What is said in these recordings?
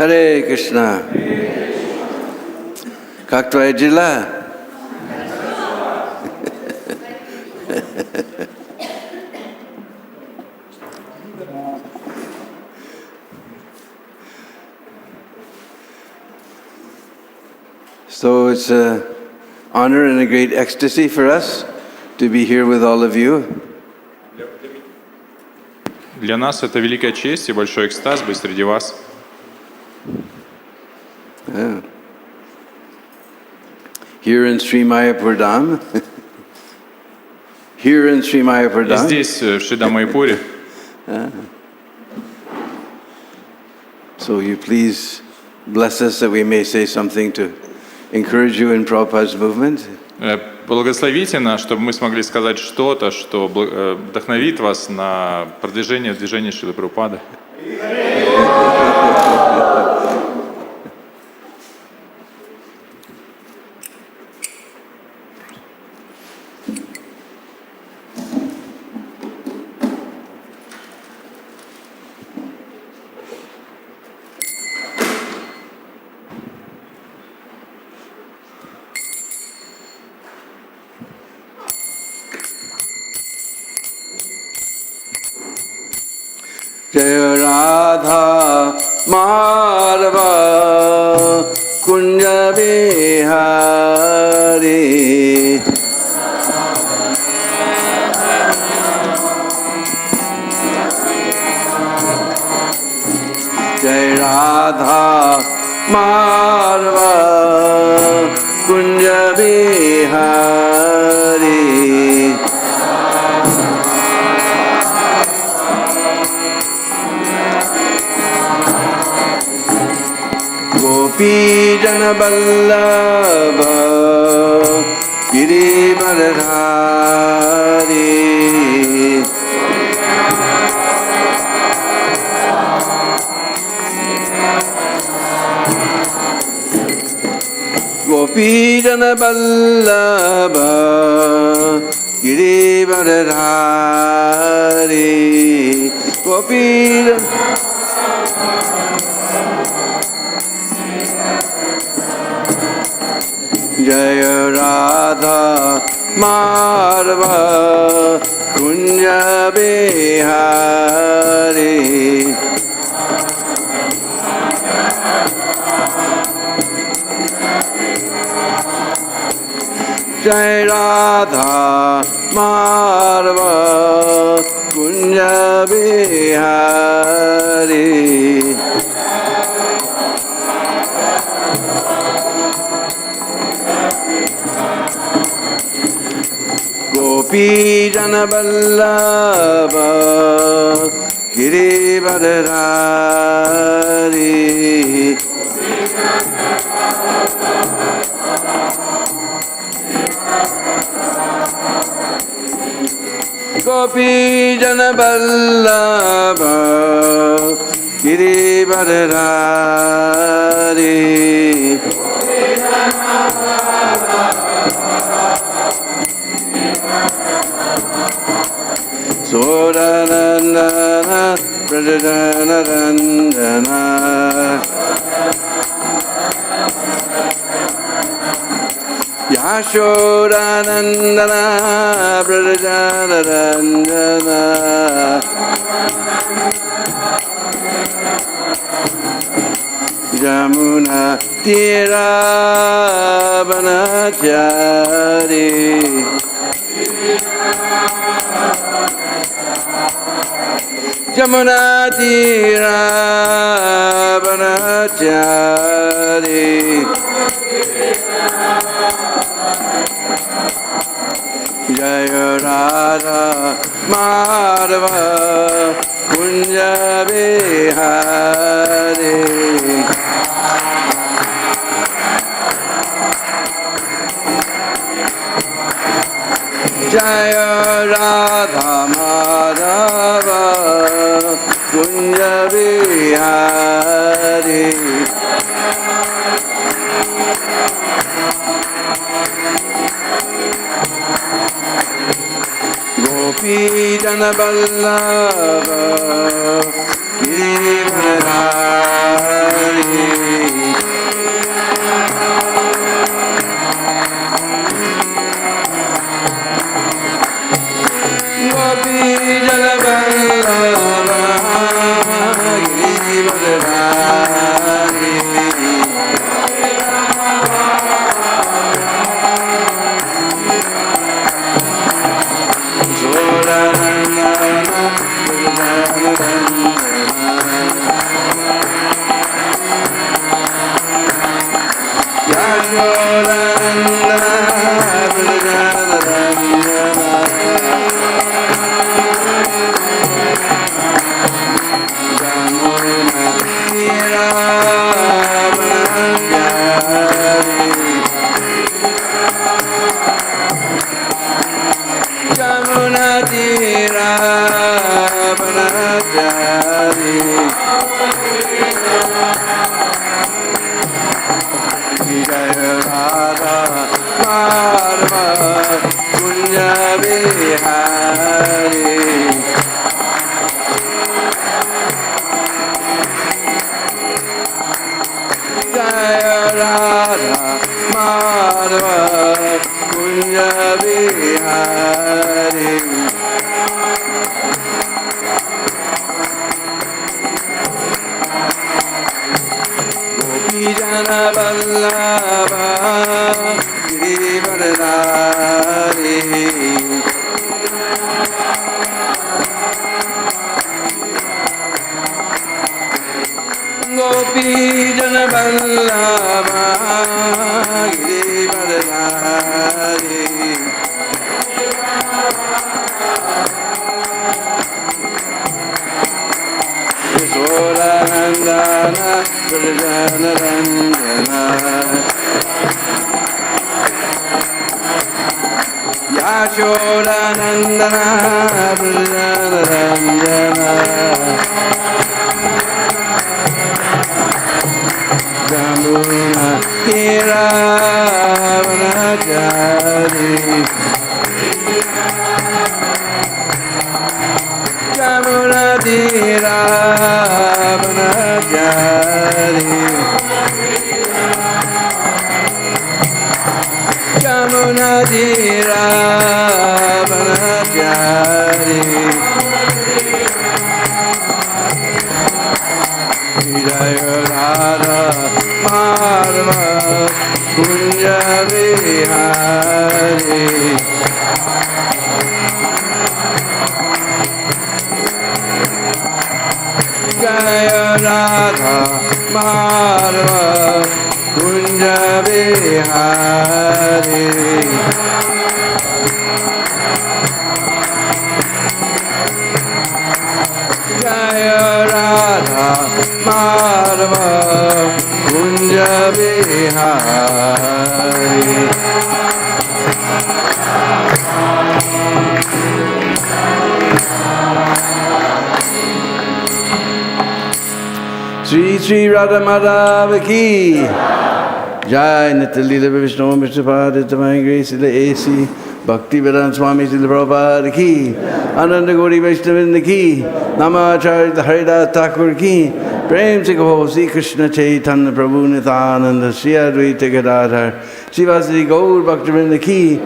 Hare Krishna. Как твои дела? So it's an honor and a great ecstasy for us to be here with all of you. Для нас это великая честь и большой экстаз быть среди вас. Yeah. Here in Śrīmad-Bhāgavatam. Here in И Śrīmad-Bhāgavatam. здесь, в Шридамайпуре. So you please bless us that we may say something to encourage you in Prabhupada's movement. Благословите нас, чтобы мы смогли сказать что-то, что вдохновит вас на продвижение движения Шрилы Прабхупады. Jaya Radha Madhava Kunja Vihari Jaya Radha Madhava Kunja Vihari Gopi Jana Vallabha Girivardhari Gopi Jana Vallabha Girivardhari Gopi Jaya Radha Madhava Kunja Vihari Jaya Radha Madhava Kunja Vihari Gopi Jana Vallabha Girivardhari Gopi Jana Vallabha Girivardhari Sodanandana Prajadanarandana Yashodanandana Prajadanarandana Jamuna Tira Vanachari Jamuna Tira Vanachari Jaya Radha Madhava Kunja Vihari Jaya Radha Madhava Kunja Vihari Gopi Jana Vallabha Girivardhari Bihari. Jaya Radha Madhava Kunja Bihari. Jana Vallabha Girivardhari. Gopi Jana Vallabha Girivardhari. Nandana Vrajana Ranjana Yashoda Nandana Vrajana Ranjana Jamuna Tira Vanajari Jamuna Tira Vanajari Jamuna Tira Vanajari Jaya Radha Madhava Kunja Bihari. Jaya Radha Madhava Kunja Bihari. Jaya Radha Madhava Kunja Bihari. Sri Sri Radha Madhava Ki Jai Nitya Leela Vishnu Mr. Pada Divine Grace Sila A.C. Bhakti Vedanta Swami Sila Prabhupada Ki Ananda Gauri Vaishnavinda Ki Namacharya Haridas Thakur Ki Prem Se Kaho Sri Krishna Chaitanya Prabhu Nityananda Sri Advaita Gadadhar Srivasadi Gaur Bhaktivinoda Ki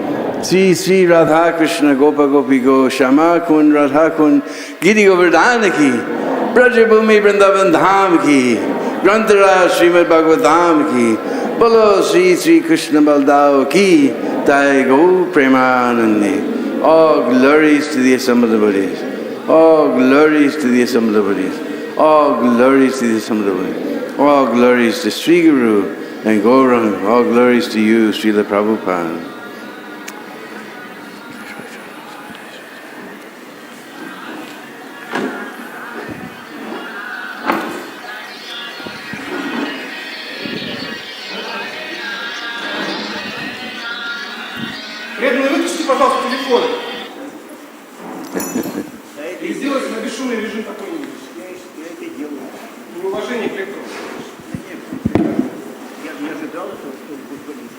Sri Sri Radha Krishna Gopa Gopi Go Shama Kun Radha Kun Giri Govardhana Ki Brajabhumi Vrindavan Dham Ki Grantara Śrīmad-Bhāgavatam Ki Bolo Sri Sri Krishna Baldao Ki Jai Go Premanandi. All glories to the assembled devotees. All glories to the assembled devotees. All glories to the assembled devotees. All glories to Sri Guru and Gaurang. All glories to you, Srila Prabhupada. Преданные, выключите, пожалуйста, телефоны. И сделайте на бесшумный режим какой-нибудь. Я это делаю. Неуважение к лектору. Я не ожидал этого, что будет говорить.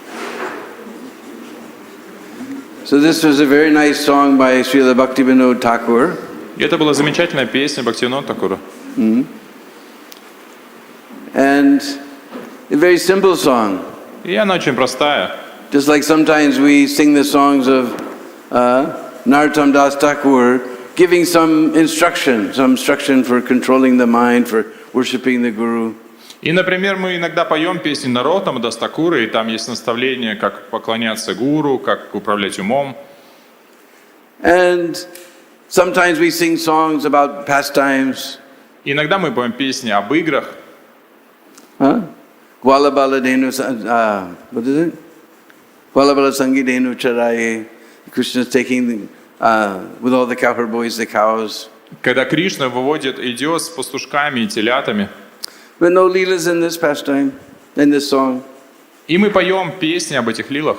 So this was a very nice song by Srila Bhaktivinoda Thakur. И это была замечательная песня Бхактивинода Такура. And a very simple song. И она очень простая. Just like sometimes we sing the songs of Narottam Das Thakur, giving some instruction for controlling the mind, for worshipping the Guru. И, например, мы иногда поем песни Нароттама Дас Такура, и там есть наставления, как поклоняться гуру, как управлять умом. And sometimes we sing songs about pastimes. Иногда мы поем песни об играх. Gwala Bala Denu, what is it? Gwala Bala Sangi Denu Charaye. Krishna's taking, with all the cowherd boys, the cows. Когда Кришна выводит, идет с пастушками и телятами. But no leelas in this pastime, in this song. И мы поем песни об этих лилах,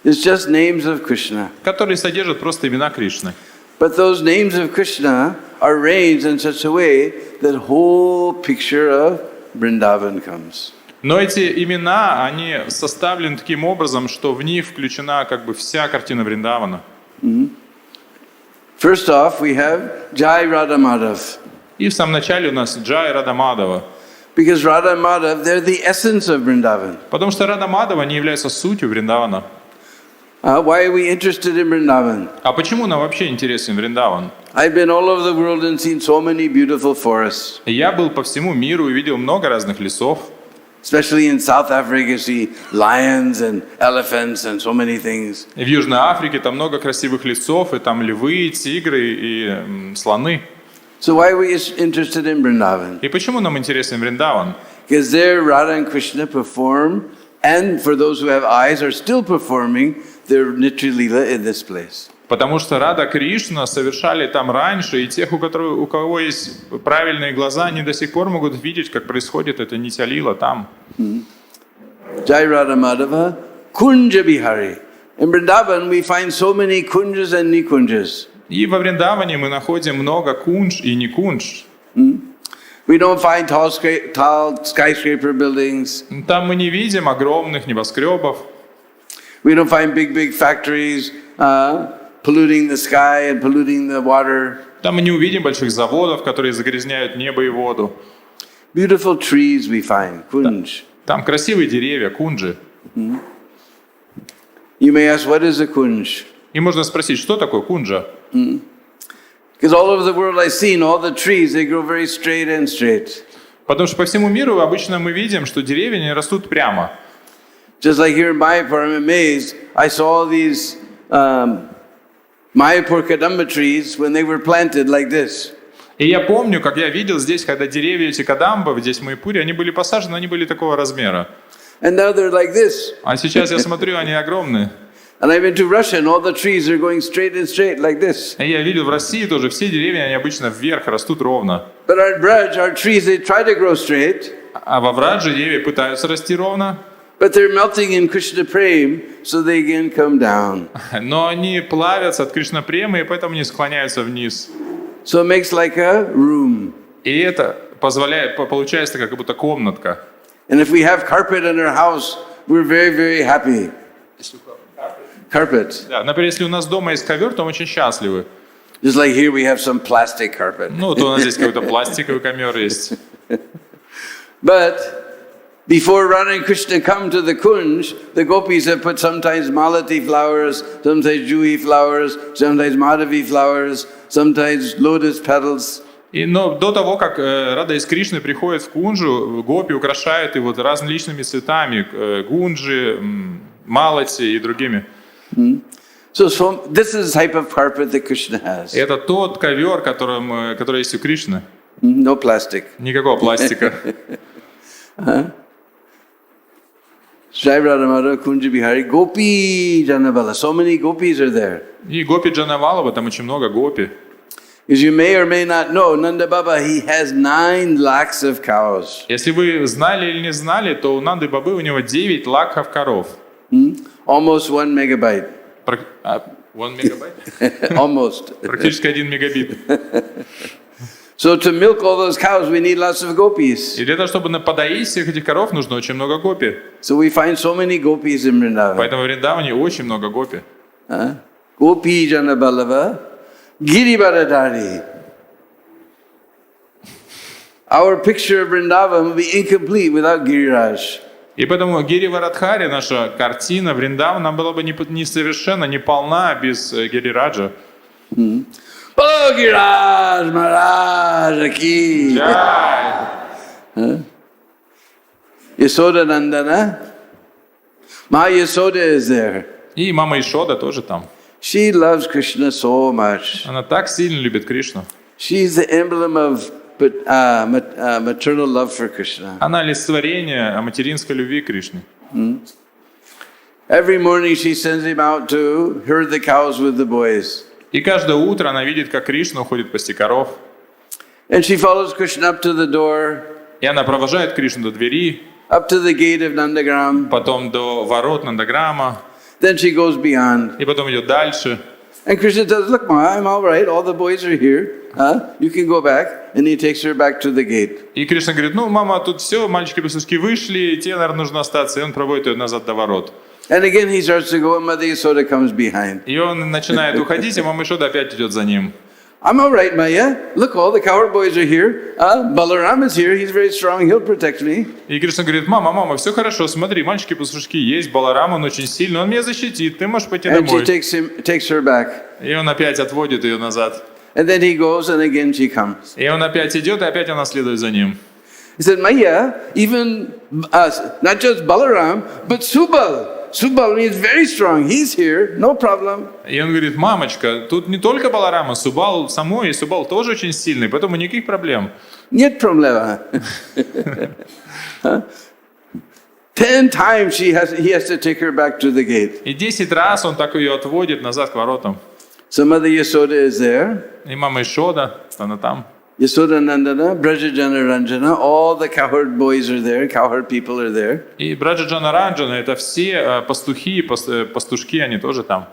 It's just names of Krishna. которые содержат просто имена Кришны. But those names of Krishna are arranged in such a way that whole picture of Vrindavan comes. Но эти имена, они составлены таким образом, что в них включена как бы вся картина Вриндавана. First off, we have Jai Radha Madhav. И в самом начале у нас Джай Рада Мадава. Because Radha and Madhav, they're the essence of Vrindavan. Потому что Рада Мадава не является сутью Вриндавана. Why are we interested in Vrindavan? А почему нам вообще интересен Вриндаван? I've been all over the world and seen so many beautiful forests. Я был по всему миру и видел много разных лесов. Especially in South Africa, you see lions and elephants and so many things. И в Южной Африке там много красивых лесов, и там львы, тигры и слоны. So why are we interested in Vrindavan? И почему нам интересен Вриндаван? Because there Radha and Krishna perform, and for those who have eyes are still performing their Nitya Leela in this place. Потому что Рада Кришна совершали там раньше, и тех, у кого есть правильные глаза, они до сих пор могут видеть, как происходит эта Нитья Лила там. Jai Radha Madhava, Kunja Bihari. In Vrindavan we find so many kunjas and nikunjas. И во Вриндаване мы находим много кундж и не кундж. We don't find tall skyscraper buildings. Там мы не видим огромных небоскребов. We don't find big factories polluting the sky and polluting the water. Там мы не увидим больших заводов, которые загрязняют небо и воду. Beautiful trees we find, kunj. Там красивые деревья, кунджи. You may ask, what is a kunj? И можно спросить, что такое кунджа? Because all over the world I've seen all the trees, they grow very straight and straight. Потому что по всему миру обычно мы видим, что деревья не растут прямо. Just like here in Mayapur, I'm amazed. I saw these Mayapur Kadamba trees when they were planted like this. И я помню, как я видел здесь, когда деревья эти кадамбов, здесь в Майпуре, они были посажены, они были такого размера. And now they're like this. А сейчас я смотрю, они огромные. And I've been to Russia and all the trees are going straight and straight like this. И я видел в России тоже, все деревья, они обычно вверх растут ровно. But at Braj, our trees, they try to grow straight. А во Врадже деревья пытаются расти ровно. But they're melting in Krishna Prem, so they again come down. Но они плавятся от Кришна Премы, и поэтому не склоняются вниз. So it makes like a room. И это позволяет, получается как будто комнатка. And if we have carpet in our house, we're very happy. Carpet. Да, например, если у нас дома есть ковер, то мы очень счастливы. Just like here we have some plastic carpet. Ну, то у нас здесь какой-то пластиковый ковер есть. But before Radha and Krishna come to the Kunj, the gopis have put sometimes malati flowers, sometimes juhi flowers, sometimes madhavi flowers, sometimes lotus petals. Но до того, как Рада из Кришны приходит в Кунджу, гопи украшают его различными цветами, гунджи, малати и другими. So this is the type of carpet that Krishna has. Это тот ковер, который есть у Кришны. No plastic. Никакого пластика. Jai Radha Madhava Kunja Bihari Gopi Janabala. So many gopis are there. И гопи Джанавалова, там очень много гопи. As you may or may not know, Nanda Baba, he has 9 lakhs of cows. Если вы знали или не знали, то у Нанды Бабы у него 9 лакхов коров. Almost 1 megabyte. 1 мегабайт? Almost. Практически 1 мегабит. So to milk all those cows, we need lots of gopis. И для того, чтобы подоить всех этих коров, нужно очень много гопи. So we find so many gopis in Vrindavan. Поэтому в Вриндаване очень много гопи. Gopi Janabalava Giribaradari. Our picture of Vrindavan will be incomplete without Giriraj. И поэтому Гири Варадхари, наша картина Вриндавана, была бы не совершенно, не полна без Гирираджа. Oh, Giriraj Maharaj ki. Jai. Yasoda Nandana. Ma Yasoda is there. И мама Ишода тоже там. She loves Krishna so much. Она так сильно любит Кришну. She's the emblem of maternal love for Krishna. Она олицетворение материнской любви к Кришне. Every morning she sends him out to herd the cows with the boys. И каждое утро она видит, как Кришна уходит пасти коров. And she follows Krishna up to the door, И она провожает Кришну до двери, up to the gate of Nandagram. потом до ворот Нандаграма, Then she goes beyond. и потом идет дальше. And Krishna says, look, Ma, I'm all right. All the boys are here. You can go back. And he takes her back to the gate. И Кришна говорит, ну, мама, тут все, мальчики-пастушки вышли, тебе, наверное, нужно остаться. И он проводит ее назад до ворот. And again he starts to go, and Mother Yasoda comes behind. И он начинает уходить, и мама Ишода опять идет за ним. I'm all right, Maya. Look, all the cowherd boys are here. Balaram is here. He's very strong. He'll protect me. И Кришна говорит: мама, все хорошо, смотри, мальчики-пастушки есть, Баларам, он очень сильный, он меня защитит, ты можешь пойти And she домой. takes her back. И он опять отводит ее назад. And then he goes, and again she comes. И он опять идет, и опять она следует за ним. He said, Maya, even not just Balaram, but Subal. Subal is very strong. He's here. No problem. И он говорит: мамочка, тут не только Баларама, Субал самой, и Субал тоже очень сильный, поэтому никаких проблем. Нет проблема. 10 times he has to take her back to the gate. И 10 раз он так ее отводит назад к воротам. So Mother Yasoda is there. И мама Ишода, она там. Yasoda Nandana, Brajajana Ranjana, all the cowherd boys are there, cowherd people are there. И Браджаджана Ранджана, это все пастухи, пастушки, они тоже там.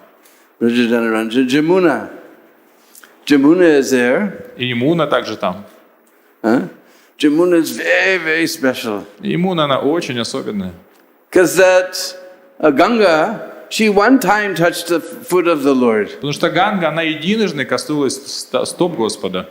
Brajajana Ranjana, Jamuna. Jamuna is there. И Имуна также там. Jamuna is very, very special. И Имуна, она очень особенная. Because that Ganga, she one time touched the foot of the Lord. Потому что Ганга, она единожды коснулась стоп Господа.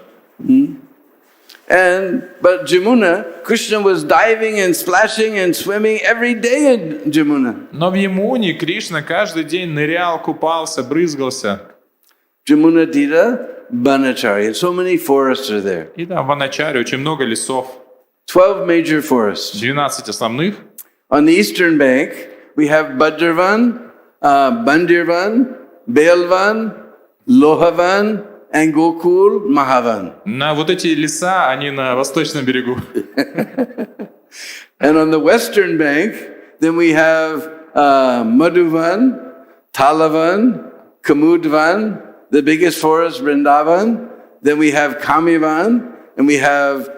But Jamuna, Krishna was diving and splashing and swimming every day in Jamuna. Но в Ямуне Кришна каждый день нырял, купался, брызгался. Jamuna Tira, Banachari, and so many forests are there. И там в Аначаре очень много лесов. 12 major forests. 12 основных. On the eastern bank, we have Bhadravan, Bandirvan, Belvan, Lohavan, and Gokul, Mahavan. На вот эти леса, они на восточном берегу. And on the western bank, then we have Madhuvan, Talavan, Kamudvan, the biggest forest, Vrindavan. Then we have Kamivan, and we have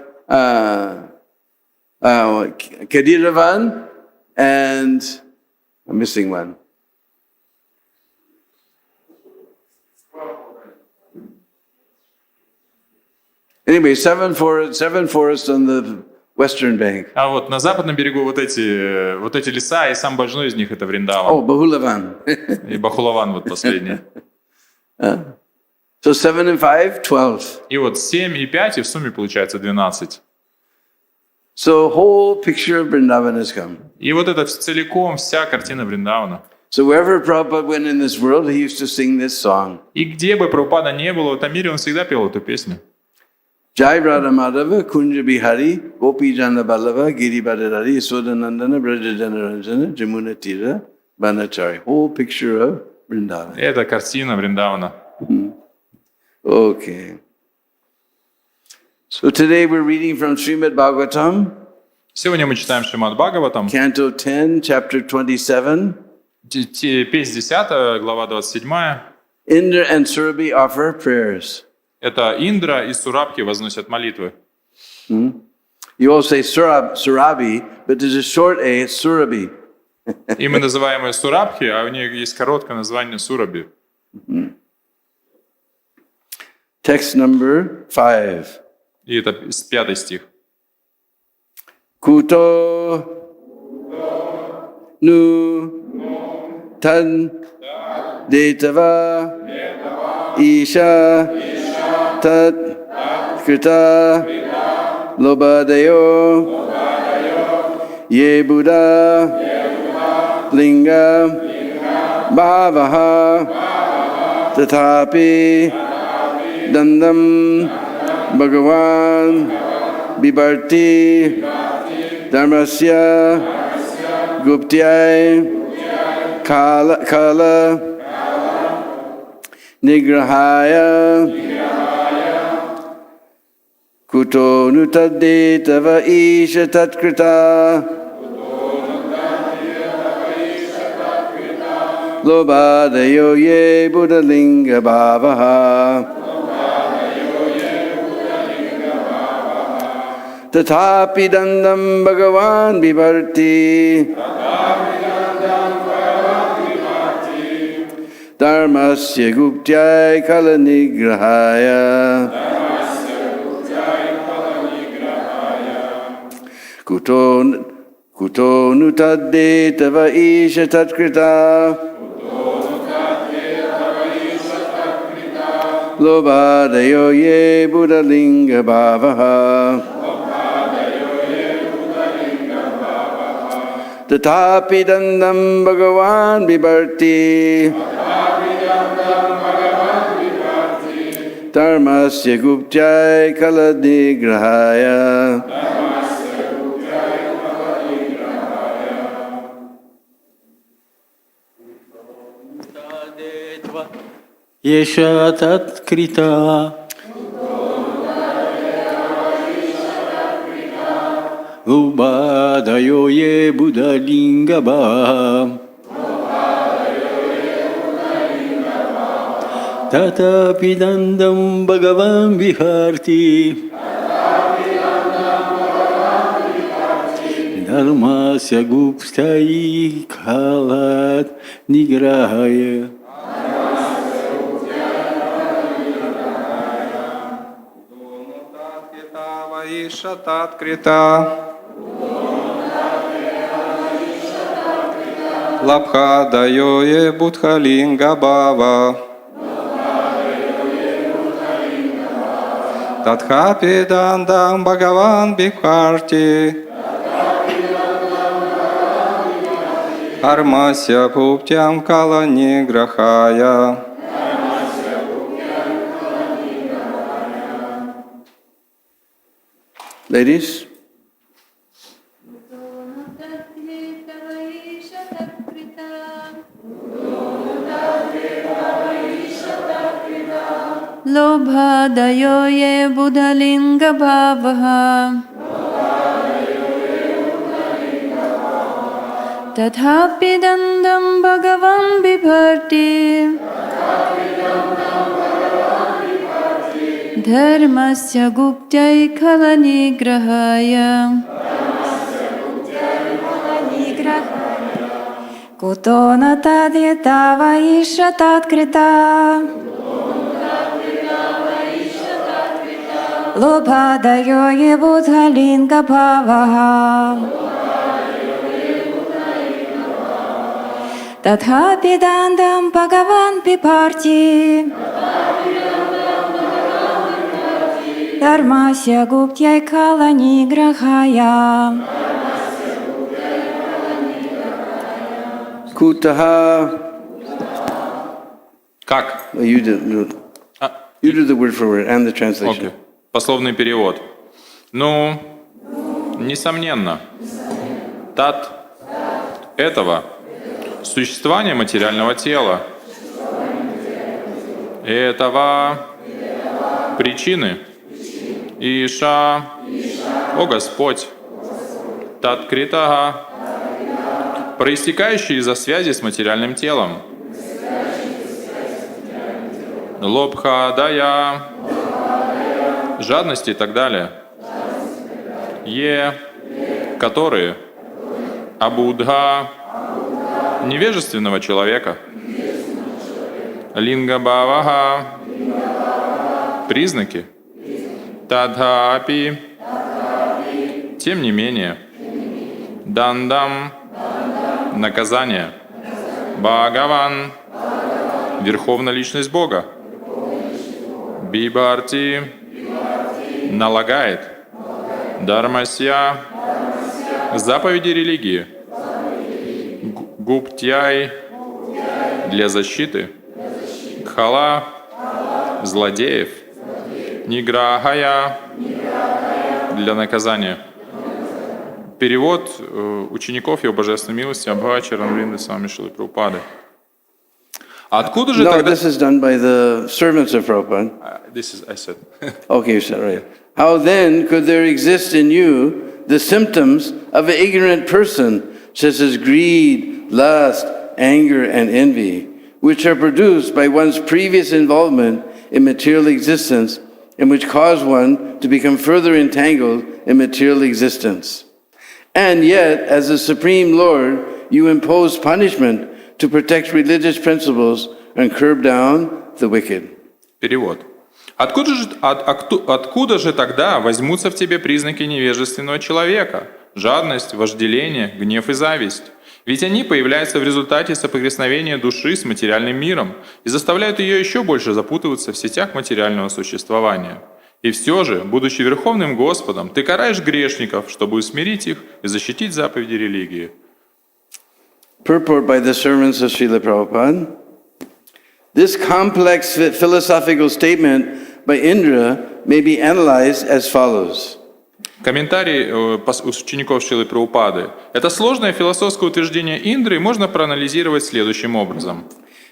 Kadiravan, and I'm missing one. Anyway, seven forests on the western bank. А вот на западном берегу вот эти леса, и самый большой из них это Вриндаван. Oh, Bahulavan. И Бахулаван вот последний. So 7 and 5, 12. И вот 7 и 5, и в сумме получается 12. So whole picture of Vrindavan has come. И вот это целиком вся картина Вриндавана. So wherever Prabhupada went in this world, he used to sing this song. И где бы Прабхупада не было в этом мире, он всегда пел эту песню. Jai Radha Madhava, Kunja Bihari, Gopi Jana Ballava, Giri Bhadarari, Yasoda Nandana, Brajajana Ranjana, Jamuna Tira, Banachari. Whole picture of Vrindavan. Это картина Вриндавана. Okay. So today we're reading from Śrīmad-Bhāgavatam, Сегодня мы читаем Śrīmad-Bhāgavatam, Canto 10, Chapter 27. песнь 10, глава 27. Indra and Surabhi offer prayers. Это Индра и Сурабхи возносят молитвы. You all say Surabhi, but there's a short A, it's Surabhi. И мы называем ее Сурабхи, а у нее есть короткое название Сураби. Text number 5. И это 5 стих. Kuto nu tan detava isha tat krita lobadayo ye buddha linga bhavaha tatapi dandam bhagavan bibarti dharmasya guptyai kala nigrahaya kuto nutadde tava isha tatkrita lobadayo ye buddha linga bhavaha tatapi dandam bhagavan bibarti dharmasya guptyai kala nigrahaya Kuto nu tadde tava isha tatkrita. Lobhadayo ye buddhalinga bhavaha. Tatapi dandam bhagavan vibharti. Dharmasya guptyai kaladigrahaya. Еша таткрита Лубадайо е будалингаба Татапидандам бхагаван вихарти Дharmasya гупстай калат ниграхая. Лабхадайое будхалинга бава Татхапидандам бхагаван бхикхарти Дхармасya пуптям каланиграхая. Ladies? Lobhadayo ye buddhalinga bhavaha Tathapi dandam bhagavan bibharti Dharmasya guptyai kalanigrahaya Kuto natadhyatava isha tatkrita Lobhadayo ye buddhalinga bhavaha Tathapi dandam bhagavan bibharti Dharmasya guptyai kalanigrahaya Kutaha. Как? You do the word for word and the translation. Окей. Пословный перевод. Ну, несомненно, тат этого существование материального тела, этого причины, Иша, о Господь, тат критага, проистекающие из-за связи с материальным телом, лобха-дая, жадности и так далее, которые абудха, невежественного человека, линга-баваха, признаки, тадхапи, тем не менее, дандам, наказание, бхагаван, верховная личность Бога, бибарти, налагает, дharmasya, заповеди религии, гуптяй, для защиты, кхала, злодеев, ниграхая, для наказания. Перевод учеников Его Божественной милости Абха Чаранвринды Свами Шилы Прабхупады. Откуда же тогда... this is done by the servants of Prabhupada. This is, I said. Okay, you said right. How then could there exist in you the symptoms of an ignorant person, such as greed, lust, anger, and envy, which are produced by one's previous involvement in material existence and which cause one to become further entangled in material existence? And yet, as the Supreme Lord, you impose punishment to protect religious principles and curb down the wicked. Перевод. Откуда же тогда возьмутся в тебе признаки невежественного человека, жадность, вожделение, гнев и зависть. Ведь они появляются в результате соприкосновения души с материальным миром и заставляют ее еще больше запутываться в сетях материального существования. И все же, будучи Верховным Господом, ты караешь грешников, чтобы усмирить их и защитить заповеди религии. Purport by the servants of Srila Prabhupada. This complex philosophical statement by Indra may be analyzed as follows. Комментарий учеников Шрилы Прабхупады. Это сложное философское утверждение Индры можно проанализировать следующим образом.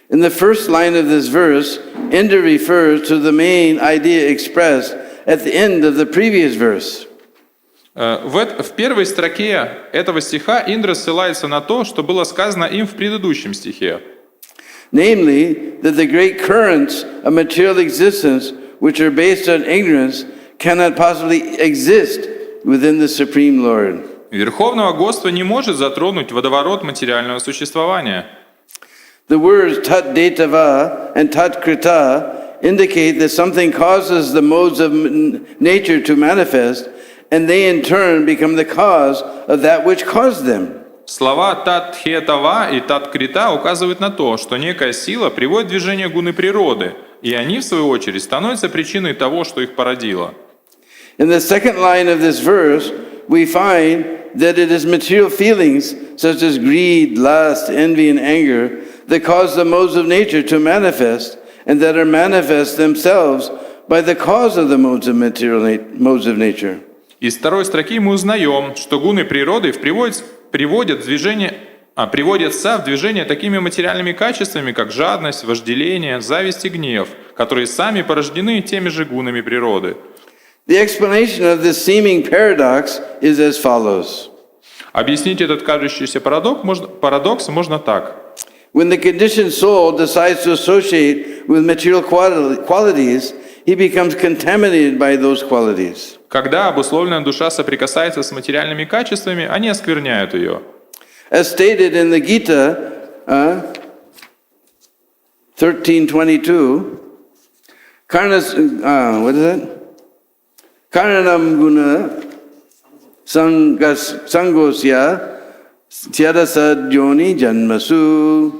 In the first line of this verse, Indra refers to the main idea expressed at the end of the previous verse. В первой строке этого стиха Индра ссылается на то, что было сказано им в предыдущем стихе. Namely, that the great currents of material existence, which are based on ignorance, cannot possibly exist within the Supreme Lord. Верховного Господа не может затронуть водоворот материального существования. The words tat detava and tat krita indicate that something causes the modes of nature to manifest, and they in turn become the cause of that which caused them. Слова «тат хетава» и «тат крита» указывают на то, что некая сила приводит в движение гуны природы, и они, в свою очередь, становятся причиной того, что их породило. In the second line of this verse, we find that it is material feelings such as greed, lust, envy, and anger that cause the modes of nature to manifest, and that are manifest themselves by the cause of the modes of nature. Из второй строки мы узнаем, что гуны природы приводятся в движение такими материальными качествами, как жадность, вожделение, зависть и гнев, которые сами порождены теми же гунами природы. The explanation of this seeming paradox is as follows. Объяснить этот кажущийся парадокс можно так. When the conditioned soul decides to associate with material qualities, he becomes contaminated by those qualities. Когда обусловленная душа соприкасается с материальными качествами, они оскверняют ее. As stated in the Gita 13:22, Karanam guna sangosya tyadasadyoni janmasu.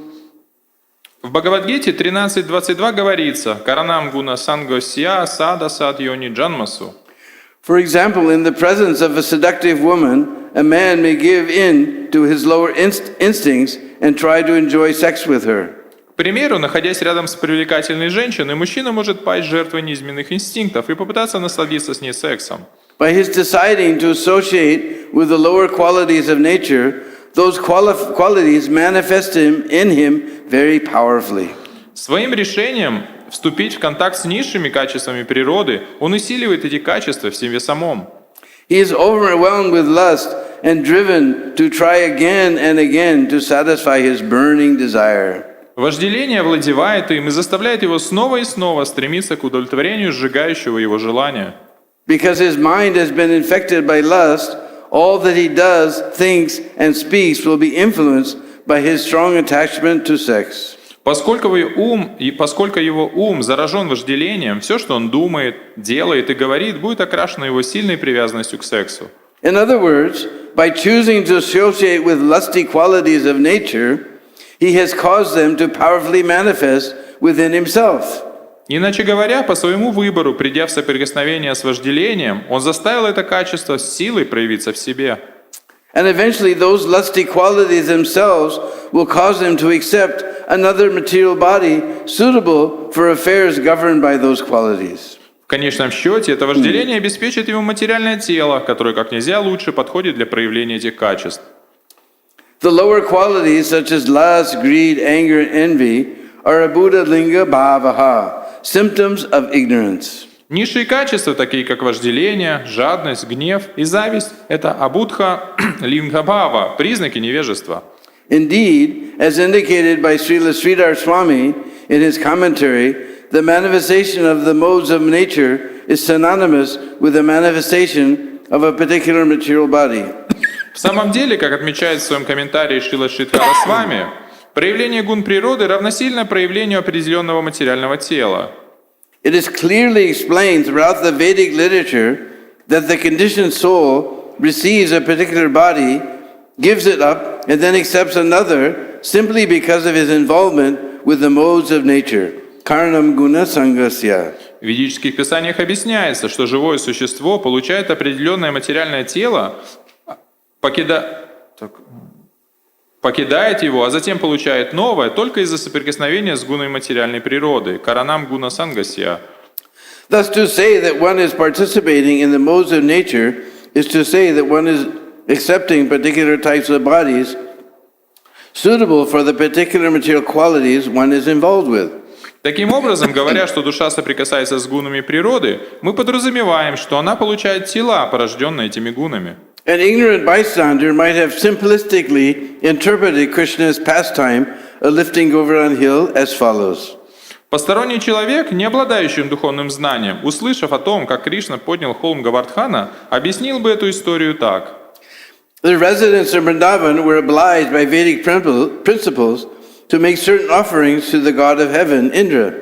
В Бхагавадгите 13.22 говорится «Каранам гуна сангосья сада садьони джанмасу». For example, in the presence of a seductive woman, a man may give in to his lower instincts and try to enjoy sex with her. К примеру, находясь рядом с привлекательной женщиной, мужчина может пасть жертвой низменных инстинктов и попытаться насладиться с ней сексом. By his deciding to associate with the lower qualities of nature, those qualities manifest in him very powerfully. Своим решением вступить в контакт с низшими качествами природы, он усиливает эти качества в себе самом. He is overwhelmed with lust and driven to try again and again to satisfy his burning desire. Вожделение овладевает им и заставляет его снова и снова стремиться к удовлетворению сжигающего его желания. Because his mind has been infected by lust, all that he does, thinks, and speaks will be influenced by his strong attachment to sex. Поскольку его ум заражен вожделением, все, что он думает, делает и говорит, будет окрашено его сильной привязанностью к сексу. In other words, by choosing to associate with lusty qualities of nature, he has caused them to powerfully manifest within himself. Иначе говоря, по своему выбору, придя в соприкосновение с вожделением, он заставил это качество с силой проявиться в себе. And eventually those lusty qualities themselves will cause him to accept another material body suitable for affairs governed by those qualities. В конечном счете, это вожделение обеспечит ему материальное тело, которое как нельзя лучше подходит для проявления этих качеств. The lower qualities such as lust, greed, anger, and envy are abhuta linga bhavaha, symptoms of ignorance. Низшие качества, такие как вожделение, жадность, гнев и зависть, это абудха лингабхава, признаки невежества. Indeed, as indicated by Srila Sridhar Swami in his commentary, the manifestation of the modes of nature is synonymous with the manifestation of a particular material body. В самом деле, как отмечает в своем комментарии Шрила Шридхара Свами, проявление гун природы равносильно проявлению определенного материального тела. It is clearly explained throughout the Vedic literature that the conditioned soul receives a particular body, gives it up, and then accepts another simply because of his involvement with the modes of nature. Karanam guna sangasya. В ведических писаниях объясняется, что живое существо получает определенное материальное тело, покидает его, а затем получает новое только из-за соприкосновения с гуной материальной природы. Каранам гуна сангасья. Thus, to say that one is participating in the modes of nature is to say that one is accepting particular types of bodies suitable for the particular material qualities one is involved with. Таким образом, говоря, что душа соприкасается с гунами природы, мы подразумеваем, что она получает тела, порожденные этими гунами. An ignorant bystander might have simplistically interpreted Krishna's pastime of lifting Govardhan hill as follows. Посторонний человек, не обладающий духовным знанием, услышав о том, как Кришна поднял холм Говардхана, объяснил бы эту историю так. The residents of Vrindavan were obliged by Vedic principles to make certain offerings to the god of heaven, Indra.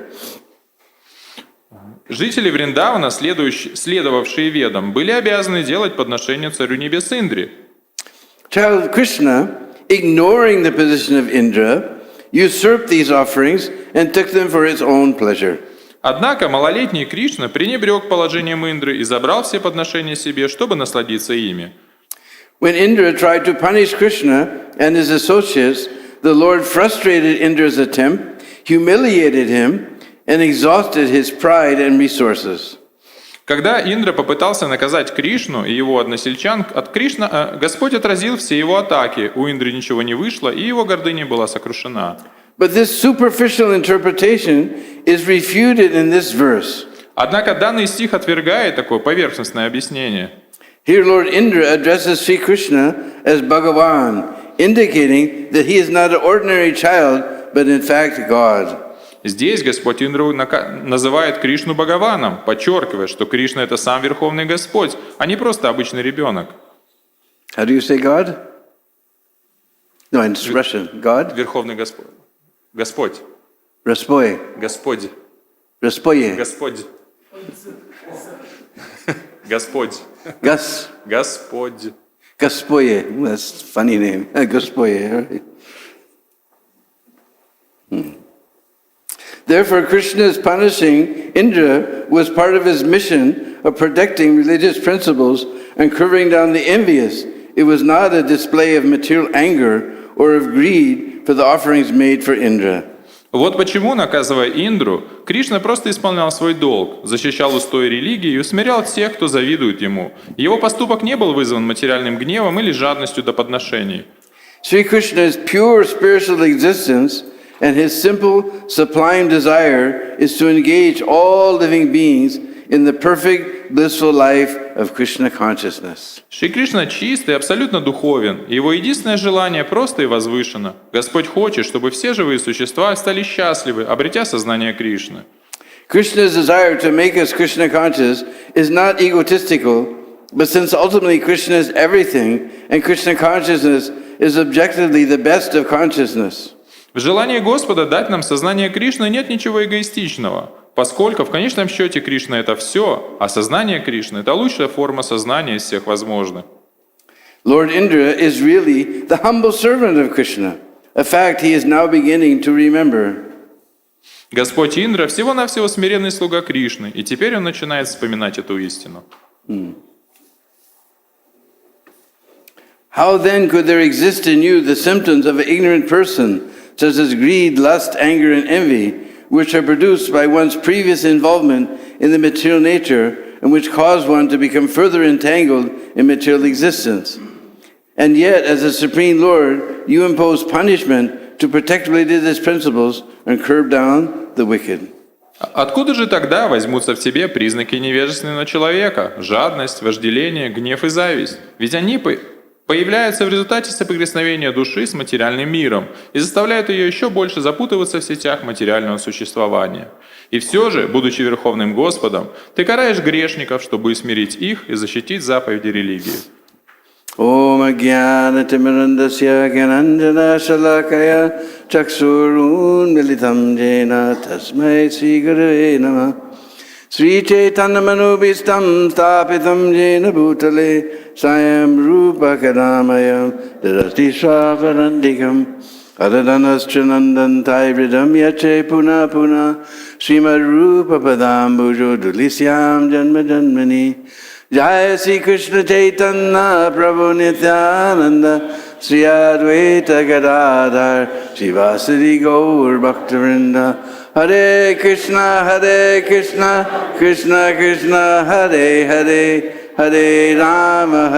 Жители Вриндавана, следовавшие Ведам, были обязаны делать подношение царю небес Индре. Child Krishna, ignoring the position of Indra, usurped these offerings and took them for his own pleasure. Однако малолетний Кришна пренебрег положением Индры и забрал все подношения себе, чтобы насладиться ими. When Indra tried to punish Krishna and his associates, the Lord frustrated Indra's attempt, humiliated him, and exhausted his pride and resources. Когда Индра попытался наказать Кришну и его односельчан, Господь отразил все его атаки. У Индры ничего не вышло, и его гордыня была сокрушена. But this superficial interpretation is refuted in this verse. Однако данный стих отвергает такое поверхностное объяснение. Here Lord Indra addresses Sri Krishna as Bhagavan, indicating that he is not an ordinary child, but in fact God. Здесь Господь Индру называет Кришну Бхагаваном, подчеркивая, что Кришна — это сам Верховный Господь, а не просто обычный ребенок. How do you say God? No, in Russian. God? Верховный Господь. Господь. Raspoy. Господь. Raspoye. Господь. Господь. Gus. Господь. Gaspoye. That's a funny name. Gaspoye. Right? Therefore, Krishna's punishing Indra was part of his mission of protecting religious principles and curbing down the envious. It was not a display of material anger or of greed for the offerings made for Indra. Вот почему, наказывая Индру, Кришна просто исполнял свой долг, защищал устои религии и усмирял тех, кто завидует ему. Его поступок не был вызван материальным гневом или жадностью до подношений. Sri Krishna's pure spiritual existence and his simple, sublime desire is to engage all living beings in the perfect, blissful life of Krishna consciousness. Шри Кришна чист и абсолютно духовен. Его единственное желание просто и возвышено. Господь хочет, чтобы все живые существа стали счастливы, обретя сознание Кришны. Krishna's desire to make us Krishna conscious is not egotistical, but since ultimately Krishna is everything, and Krishna consciousness is objectively the best of consciousness. В желании Господа дать нам сознание Кришны нет ничего эгоистичного, поскольку в конечном счете Кришна — это все, а сознание Кришны — это лучшая форма сознания из всех возможных. Lord Indra is really the humble servant of Krishna, a fact he is now beginning to remember. Господь Индра всего-навсего смиренный слуга Кришны, и теперь он начинает вспоминать эту истину. How then could there exist in you the symptoms of an ignorant person, such as greed, lust, anger, and envy, which are produced by one's previous involvement in the material nature and which cause one to become further entangled in material existence? And yet, as a Supreme Lord, you impose punishment to protect religious principles and curb down the wicked. Откуда же тогда возьмутся в тебе признаки невежественного человека, жадность, вожделение, гнев и зависть? Ведь они появляются в результате соприкосновения души с материальным миром и заставляют ее еще больше запутываться в сетях материального существования. И все же, будучи Верховным Господом, ты караешь грешников, чтобы усмирить их и защитить заповеди религии. Om Ajnana Timirandasya Gyananjana Shalakaya Chaksurun Militam Jena Tasmai Sri Gurave Namah Sri Chaitanya Manubhistam Stapitam Jena Bhutale Sayam Rupa Kadamayam Dadati Swavarandikam Adadanaschanandan Taivridam Yache Puna Puna Śrīmad-Rupa Padambujo Dulisyam Janma Janmani Jaya Sri Krishna Chaitanya Prabhu Nityananda Sri Advaita Gadadhar Shivasari Gaur Bhaktavinda Hare Krishna Krishna Krishna Hare Hare Hare Rama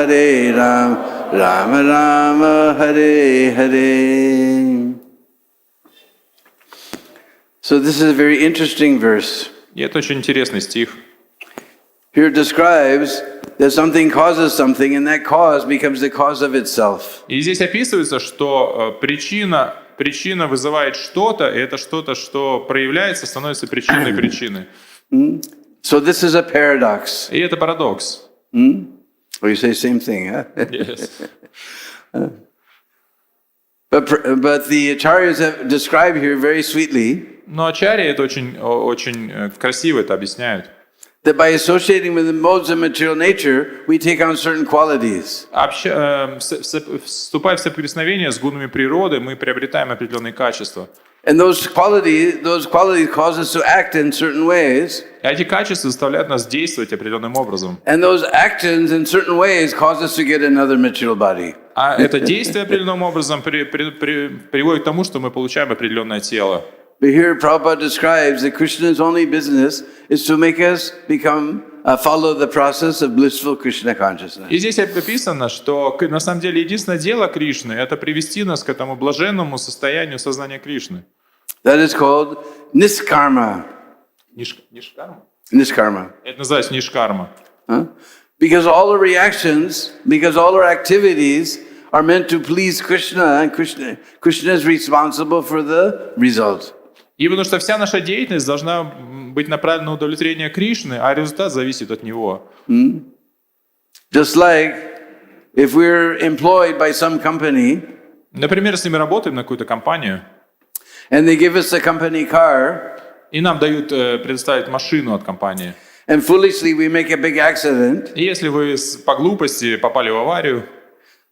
Rama Rama Hare Hare. So this is a very interesting verse. И это очень интересный стих. Here it describes that something causes something, and that cause becomes the cause of itself. И здесь описывается, что причина вызывает что-то, и это что-то, что проявляется, становится причиной причины. So this is a paradox. И это парадокс. Or you say same thing, huh? Yes. But the acharyas have described here very sweetly Но ачарьи это очень красиво это объясняют. that by associating with the modes of material nature, we take on certain qualities. Вступая в соприкосновение с гунами природы, мы приобретаем определенные качества. And those qualities cause us to act in certain ways. И эти качества заставляют нас действовать определенным образом. And those actions in certain ways cause us to get another material body. А это действие определенным образом приводит к тому, что мы получаем определенное тело. But here Prabhupada describes that Krishna's only business is to make us follow the process of blissful Krishna consciousness. И здесь описано, что на самом деле единственное дело Кришны — это привести нас к этому блаженному состоянию сознания Кришны. That is called niskarma. Нишкарма? Niskarma. Это называется нишкарма. Because all our reactions, because all our activities are meant to please Krishna, and Krishna is responsible for the result. И потому что вся наша деятельность должна быть направлена на удовлетворение Кришны, а результат зависит от Него. Just like if we're employed by some company, Например, если мы работаем на какую-то компанию, and they give us a company car, и нам дают предоставить машину от компании, and foolishly we make a big accident, и если вы по глупости попали в аварию,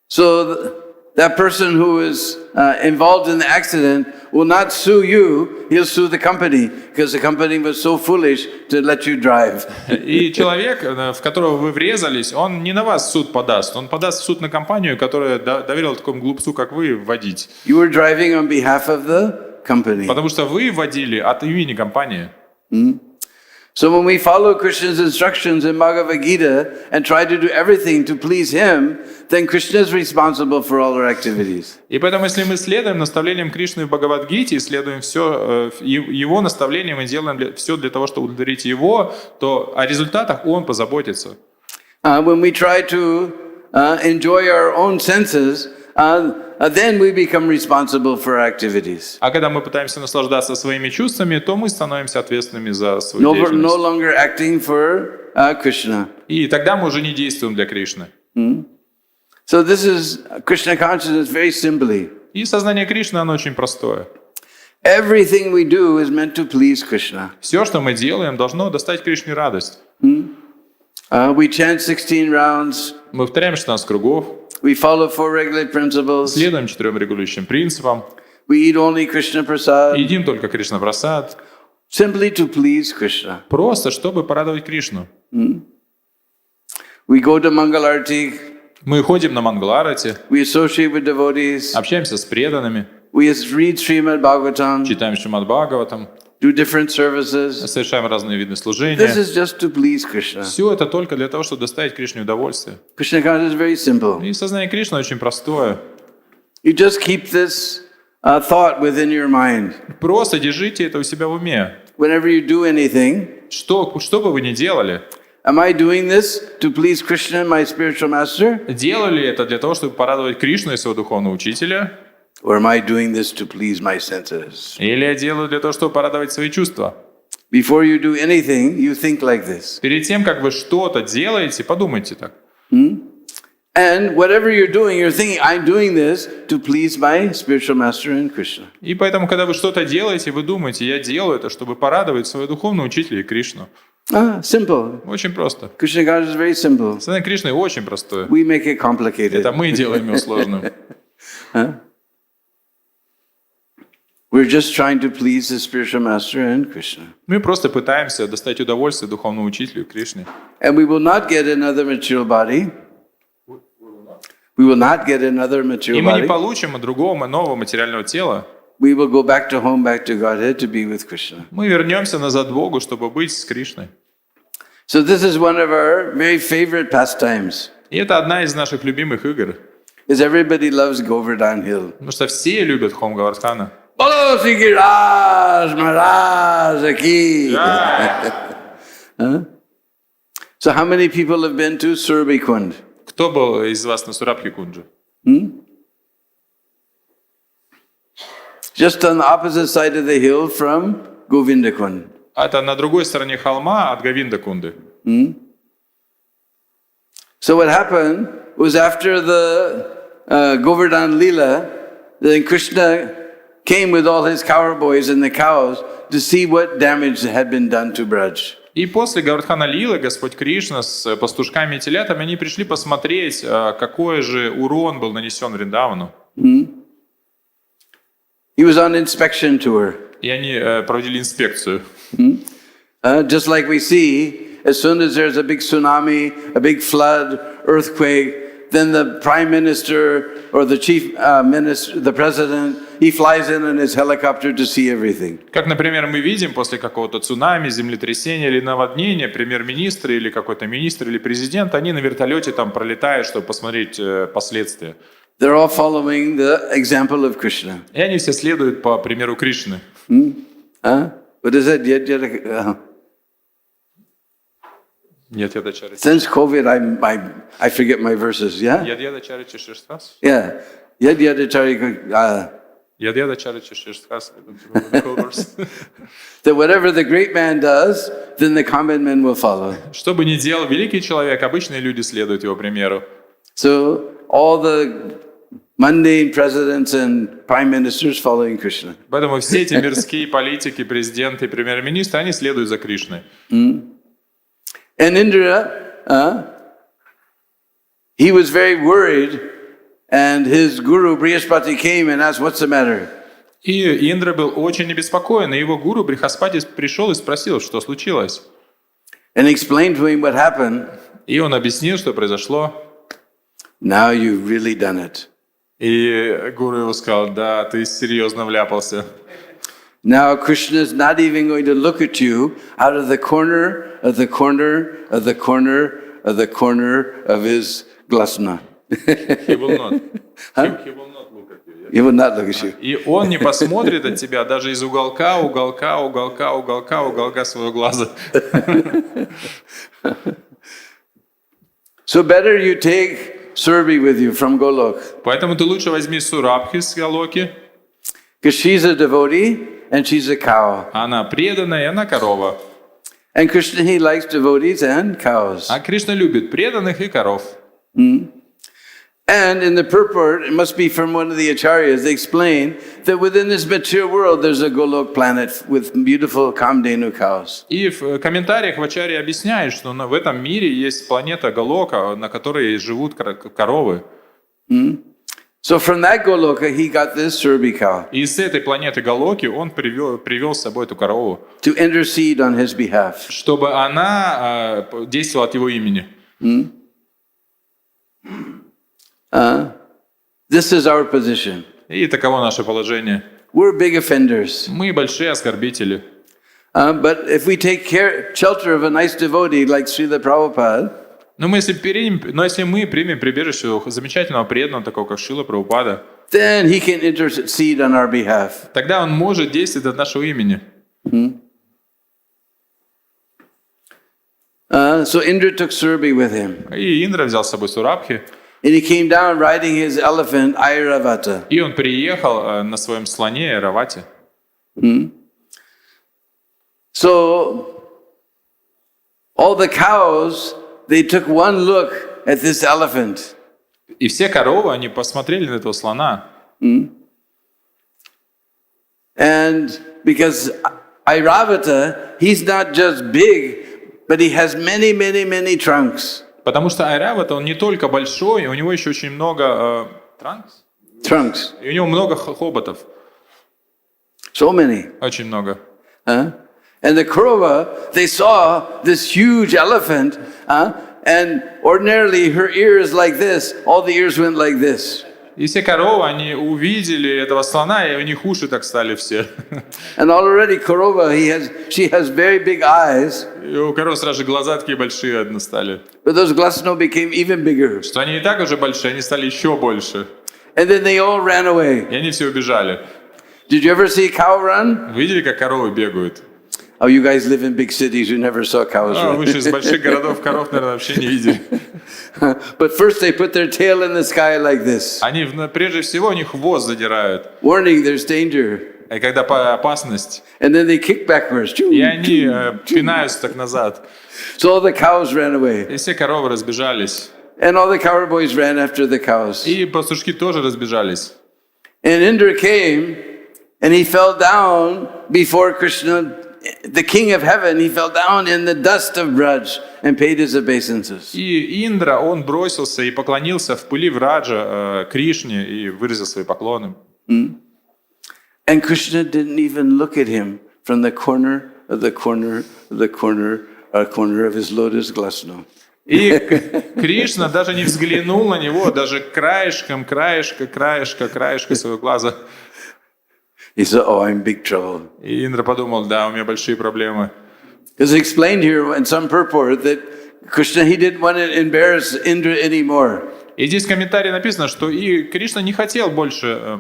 so that person who is involved in the accident will not sue you, he'll sue the company, because the company was so foolish to let you drive. и человек, в которого вы врезались, он не на вас в суд подаст, он подаст в суд на компанию, которая доверила такому глупцу, как вы, водить. You were driving on behalf of the company. Потому что вы водили от имени компании. So when we follow Krishna's instructions in Bhagavad Gita and try to do everything to please him, then Krishna is responsible for all our activities. И поэтому, если мы следуем наставлениям Кришны в Бхагавад-гите, следуем все его наставлениям и делаем все для того, чтобы удовлетворить его, то о результатах он позаботится. When we try to enjoy our own senses, then we become responsible for our activities. А когда мы пытаемся наслаждаться своими чувствами, то мы становимся ответственными за свою No деятельность. longer acting for Krishna. И тогда мы уже не действуем для Кришны. So this is Krishna consciousness very simply. И сознание Кришны, оно очень простое. Everything we do is meant to please Krishna. Все, что мы делаем, должно доставить Кришне радость. We chant 16 rounds. Мы повторяем 16 кругов, We follow 4 regulative principles. следуем 4 регулирующим принципам, We eat only Krishna prasad. едим только Кришна прасад, Simply to please Krishna. просто чтобы порадовать Кришну. We go to Mangalarti. Мы ходим на Мангаларати, We associate with devotees. общаемся с преданными, We read Śrīmad-Bhāgavatam. читаем Śrīmad-Bhāgavatam, Do different services. совершаем разные виды This служения. is just to please Krishna. Все это только для того, чтобы доставить Кришне удовольствие. Krishna consciousness is very simple. И сознание Кришны очень простое. You just keep this thought within your mind. Просто держите это у себя в уме. Whenever you do anything, Что бы вы ни делали, am I doing this to please Krishna, my spiritual master? делали это для того, чтобы порадовать Кришну и своего духовного учителя, Or am I doing this to please my senses? или я делаю для того, чтобы порадовать свои чувства? Before you do anything, you think like this. Перед тем, как вы что-то делаете, подумайте так. And whatever you're doing, you're thinking, I'm doing this to please my spiritual master and Krishna. И поэтому, когда вы что-то делаете, вы думаете, я делаю это, чтобы порадовать своего духовного учителя и Кришну. Simple. Очень просто. Krishna God is very simple. Сознание Кришны очень простое. We make it complicated. Это мы делаем его сложным. We're just trying to please the spiritual master and Krishna. Мы просто пытаемся достать удовольствие духовному учителю Кришне. And we will not get another material body. We will not get another И material мы не body. получим другого нового материального тела. We will go back to home, back to Godhead to be with Krishna. Мы вернемся назад к Богу, чтобы быть с Кришной. So this is one of our very favorite pastimes. И это одна из наших любимых игр. Is everybody loves Govardhan Hill. Потому что все любят Хом Гавардхана. Bolo Sri Giraj Maharaj Ki. Huh? So how many people have been to Surabhi-Kund? Кто был из вас на Сурабхи-Кунджи? Just on the opposite side of the hill from Govinda-Kund. Это на другой стороне холма от Говинда-Кунды. So what happened was after the Govardhan Leela, then Krishna came with all his cowboys and the cows to see what damage had been done to Braj. И после Гавардхана Лилы Господь Кришна с пастушками и телятами, они пришли посмотреть, какой же урон был нанесен Вриндавану. He was on inspection tour. И они проводили инспекцию. Just like we see, as soon as there's a big tsunami, a big flood, earthquake, then the prime minister or the chief minister, the president, he flies in his helicopter to see everything. Как, например, мы видим после какого-то цунами, землетрясения или наводнения, премьер-министр или какой-то министр или президент, они на вертолете там пролетают, чтобы посмотреть последствия. They're all following the example of Krishna. И они все следуют по примеру Кришны. What is that? Нет, я дочаричи. Since COVID, I forget my verses. Yeah. Я дочаричи шестхас. Yeah. That Я дочаричи шестхас. whatever the great man does, then the common men will follow. Что бы ни делал великий человек, обычные люди следуют его примеру. So all the mundane presidents and prime ministers following Krishna. Поэтому все эти мирские политики, президенты и премьер-министры, они следуют за Кришной. And Indra, he was very worried, and his guru Brihaspati came and asked, "What's the matter?" И Индра был очень обеспокоен, и его гуру Брихаспати пришел и спросил, что случилось. And explained to him what happened. И он объяснил, что произошло. Now you've really done it. И гуру его сказал: да, ты серьезно вляпался. Now Krishna is not even going to look at you out of the corner of the corner of the corner of the corner of his glasna. He will not. He will not look at you. He will not look at you. И он не посмотрит от тебя даже из уголка своего глаза. So better you take Surabhi with you from Golok. Поэтому ты лучше возьми Сурабхи с Галоки. Because she's a devotee and she's a cow. Она преданная, и она корова. And Krishna, he likes devotees and cows. А Кришна любит преданных и коров. And in the purport, it must be from one of the acharyas, they explain that within this material world there's a Golok planet with beautiful Kamdenu cows. И в комментариях в Ачарье объясняют, что в этом мире есть планета Галока, на которой живут коровы. So from that Goloka, he got this Surabhi cow И с этой планеты Галоки он привел с собой эту корову, to intercede on his behalf. чтобы она действовала от его имени. This is our position. И таково наше положение. We're big offenders. Мы большие оскорбители. But if we take shelter of a nice devotee like Srila Prabhupada, Но если мы примем прибежище у замечательного преданного, такого как Шрила Прабхупада, then he can intercede on our behalf. тогда он может действовать от нашего имени. So Indra took Surabhi with him. И Индра взял с собой Сурабхи, And he came down riding his elephant, Airavata. и он приехал на своем слоне Айравате. So all the cows, they took one look at this elephant. И все коровы, они посмотрели на этого слона. And because Airavata, he's not just big, but he has many, many, many trunks. Потому что Айравата, он не только большой, у него еще очень много Trunks. и у него много хоботов. So many. Очень много. Huh? And the Kaurava, they saw this huge elephant, and ordinarily her ears like this, all the ears went like this. И все коровы, они увидели этого слона, и у них уши так стали все. And already Kaurava, she has very big eyes, И у коров сразу же глаза такие большие одно стали. but those glasno became even bigger. Что они и так уже большие, они стали еще больше. And then they all ran away. И они все убежали. Did you ever see a cow run? Видели, как коровы бегают? Oh, you guys live in big cities, you never saw cows Вы run. же из больших городов коров, наверное, вообще не видели. But first they put their tail in the sky like this, Они, прежде всего, у них хвост задирают. warning there's danger. И когда опасность, And then they kick backwards. и они пинаются так назад. So all the cows ran away. И все коровы разбежались. And all the cowboys ran after the cows. И пастушки тоже разбежались. And Indra came, and he fell down before Krishna, the king of heaven. He fell down in the dust of Braj and paid his obeisances. И Индра, он бросился и поклонился в пыли Враджа Кришне и выразил свои поклоны. And Krishna didn't even look at him from the corner of the corner of the corner of his lotus glasno. И Кришна даже не взглянул на него, даже краешком своего глаза. He said, "Oh, I'm in big trouble." И Индра подумал, да, у меня большие проблемы. It's explained here in some purport that Krishna, he didn't want to embarrass Indra anymore. И здесь в комментарии написано, что и Кришна не хотел больше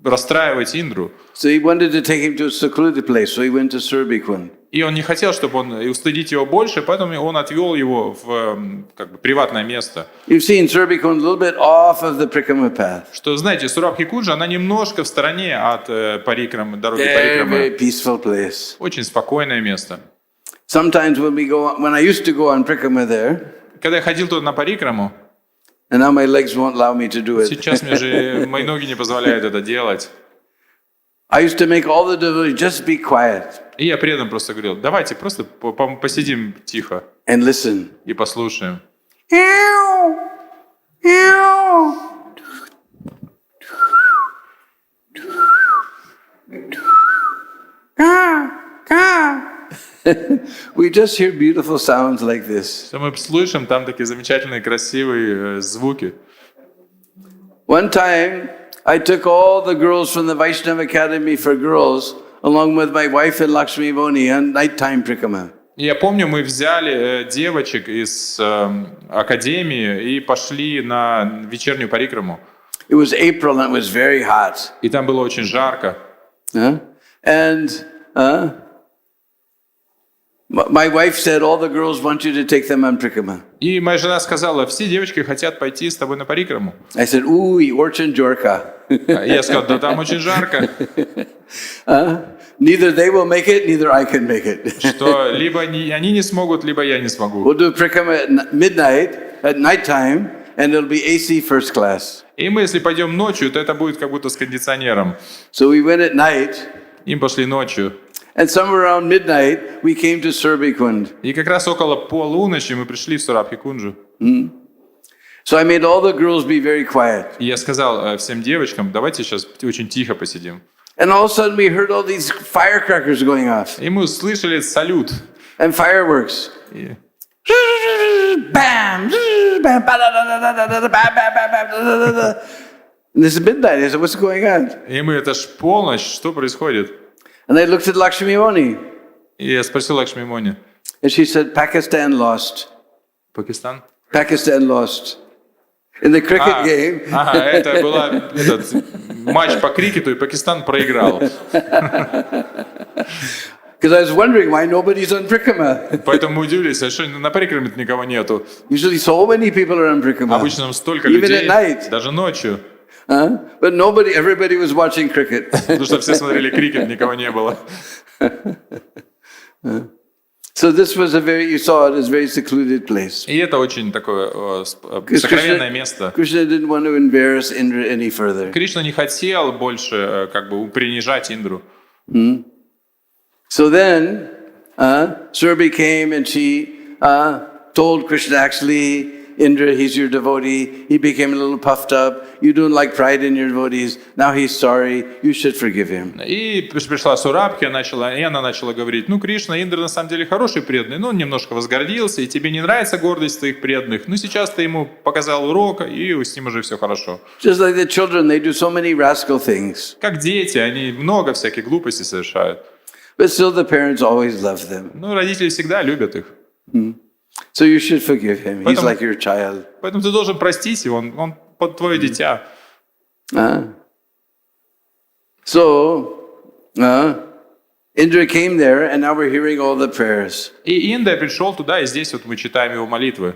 расстраивать Индру. So he wanted to take him to a secluded place, so he went to Surbikund. И он не хотел, чтобы устыдить его больше, поэтому он отвел его в приватное место. You've seen Surbikund a little bit off of the Prikrama path. Что, знаете, Сурабхи-Кунджа, она немножко в стороне от дороги Very, Парикрамы. very peaceful place. Очень спокойное место. Sometimes when I used to go on Prikrama there, Когда я ходил туда на Парикраму, and now my legs won't allow me to do it. сейчас мне же мои ноги не позволяют это делать. I used to make all the devotees just be quiet И я преданным просто говорил, давайте просто посидим тихо and listen. и послушаем. We just hear beautiful sounds like this. Что мы слышим, там такие замечательные, красивые звуки. One time, I took all the girls from the Vaishnava Academy for Girls, along with my wife and Lakshmi Moni, on nighttime Prikrama. Я помню, мы взяли девочек из академии и пошли на вечернюю парикраму. It was April and it was very hot. И там было очень жарко. And my wife said, all the girls want you to take them on Prikrama. И моя жена сказала, все девочки хотят пойти с тобой на парикраму. I said, ooh, Orchan Jorka. И я сказал, да там очень жарко. Neither they will make it, neither I can make it. Что либо они не смогут, либо я не смогу. We'll do Prikrama at midnight, at nighttime, and it'll be AC first class. И мы, если пойдем ночью, то это будет как будто с кондиционером. So we went at night, Им пошли ночью. and somewhere around midnight, we came to Surbikund. И как раз около полуночи мы пришли в Сурабхи-Кунджу. So I made all the girls be very quiet. И я сказал всем девочкам, давайте сейчас очень тихо посидим. And all of a sudden we heard all these firecrackers going off, И мы услышали салют. and fireworks. И Bam! Bam! Ba-da-da-da-da-da-da, bam, bam, bam, bam, da-da-da-da. And this is midnight. I said, what's going on? И мы, это ж полночь, что происходит? And I looked at Lakshmi Moni, И я спросил Лакшми Мони. and she said, Pakistan lost. Пакистан? Pakistan lost. In the cricket game, Ага, это был матч по крикету, и Пакистан проиграл. because I was wondering why nobody's on Prikrama. Поэтому мы удивились, а что на парикраме никого нету? Usually so many people are on Prikrama. Обычно там столько Even людей, at night. даже ночью. But everybody was watching cricket. Потому что все смотрели крикет, никого не было. So this was you saw it as a very secluded place. И это очень такое сокровенное место. Krishna didn't want to embarrass Indra any further. Кришна не хотел больше принижать Индру. So then, Surabhi came and she told Krishna, actually, Indra, he's your devotee. He became a little puffed up. You don't like pride in your devotees. Now he's sorry. You should forgive him. И пришла Сурабхи, и она начала говорить, ну, Кришна, Индра на самом деле хороший преданный, но он немножко возгордился, и тебе не нравится гордость твоих преданных. Ну, сейчас ты ему показал урок, и с ним уже все хорошо. Just like the children, they do so many rascal things. Как дети, они много всяких глупостей совершают. But still the parents always love them. Ну, родители всегда любят их. So you should forgive him. He's like your child. Поэтому ты должен простить его, он твое дитя. So, Indra came there, and now we're hearing all the prayers. И Индра пришел туда, и здесь вот мы читаем его молитвы.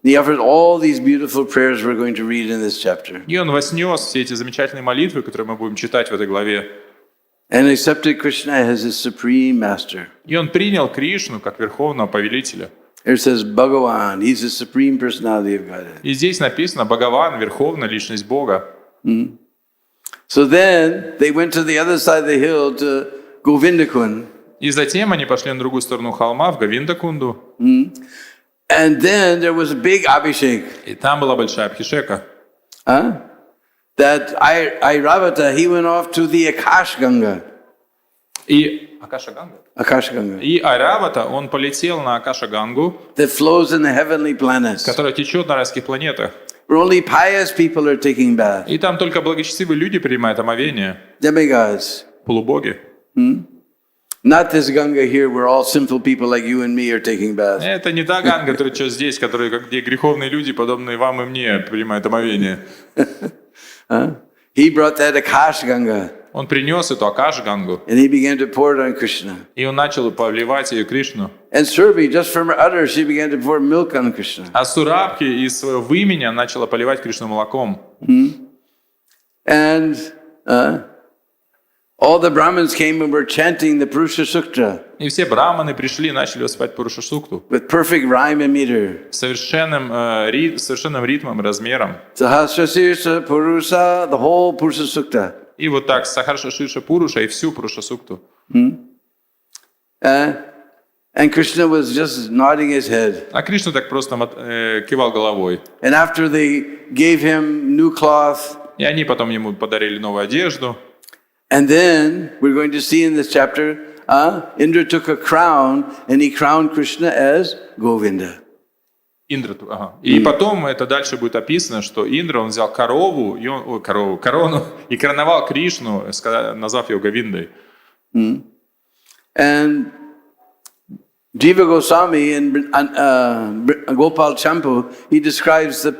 He offered all these beautiful prayers we're going to read in this chapter. И он вознес все эти замечательные молитвы, которые мы будем читать в этой главе. And accepted Krishna as his supreme master. И он принял Кришну как верховного повелителя. Here it says Bhagavan, he's the supreme personality of Godhead. И здесь написано Бхагаван, верховная личность Бога. So then they went to the other side of the hill to Govindakund. И затем они пошли на другую сторону холма, в Говиндакунду. And then there was a big Abhishek. И там была большая абхишека. That Airavata, he went off to the Akash Ganga. И Акаша-ганга? Akash Ganga. И Айравата, он полетел на Акаша-гангу, That flows in the heavenly planets. которая течет на райских планетах. Where only pious people are taking bath. И там только благочестивые люди принимают омовение, Demigods. полубоги. Not this Ganga here where all sinful people like you and me are taking bath. Это не та ганга, которая сейчас здесь, где греховные люди, подобные вам и мне, принимают омовение. He brought that Akash Ganga. Он принес эту Акаш-гангу, And he began to pour it on Krishna. и он начал поливать ее Кришну. And Surabhi, just from her udder, she began to pour milk on Krishna. А Сурабхи из своего вымени начала поливать Кришну молоком. And all the Brahmins came and were chanting the Purusha Sukta И все браманы пришли и начали воспевать Пуруша-сукту with perfect rhyme and meter. совершенным ритмом и размером. Sahasra Sirsa Purusha, the whole Purusha Sukta. И вот так Сахарша Ширша Пуруша и всю Пуруша-сукту. And Krishna was just nodding his head. А Кришна так просто кивал головой. And after they gave him new cloth, И они потом ему подарили новую одежду. and then we're going to see in this chapter, Indra took a crown and he crowned Krishna as Govinda. И потом это дальше будет описано, что Индра, он взял корону и короновал Кришну, назвав его Говиндой. And Jiva Goswami in Gopal Champu, he describes the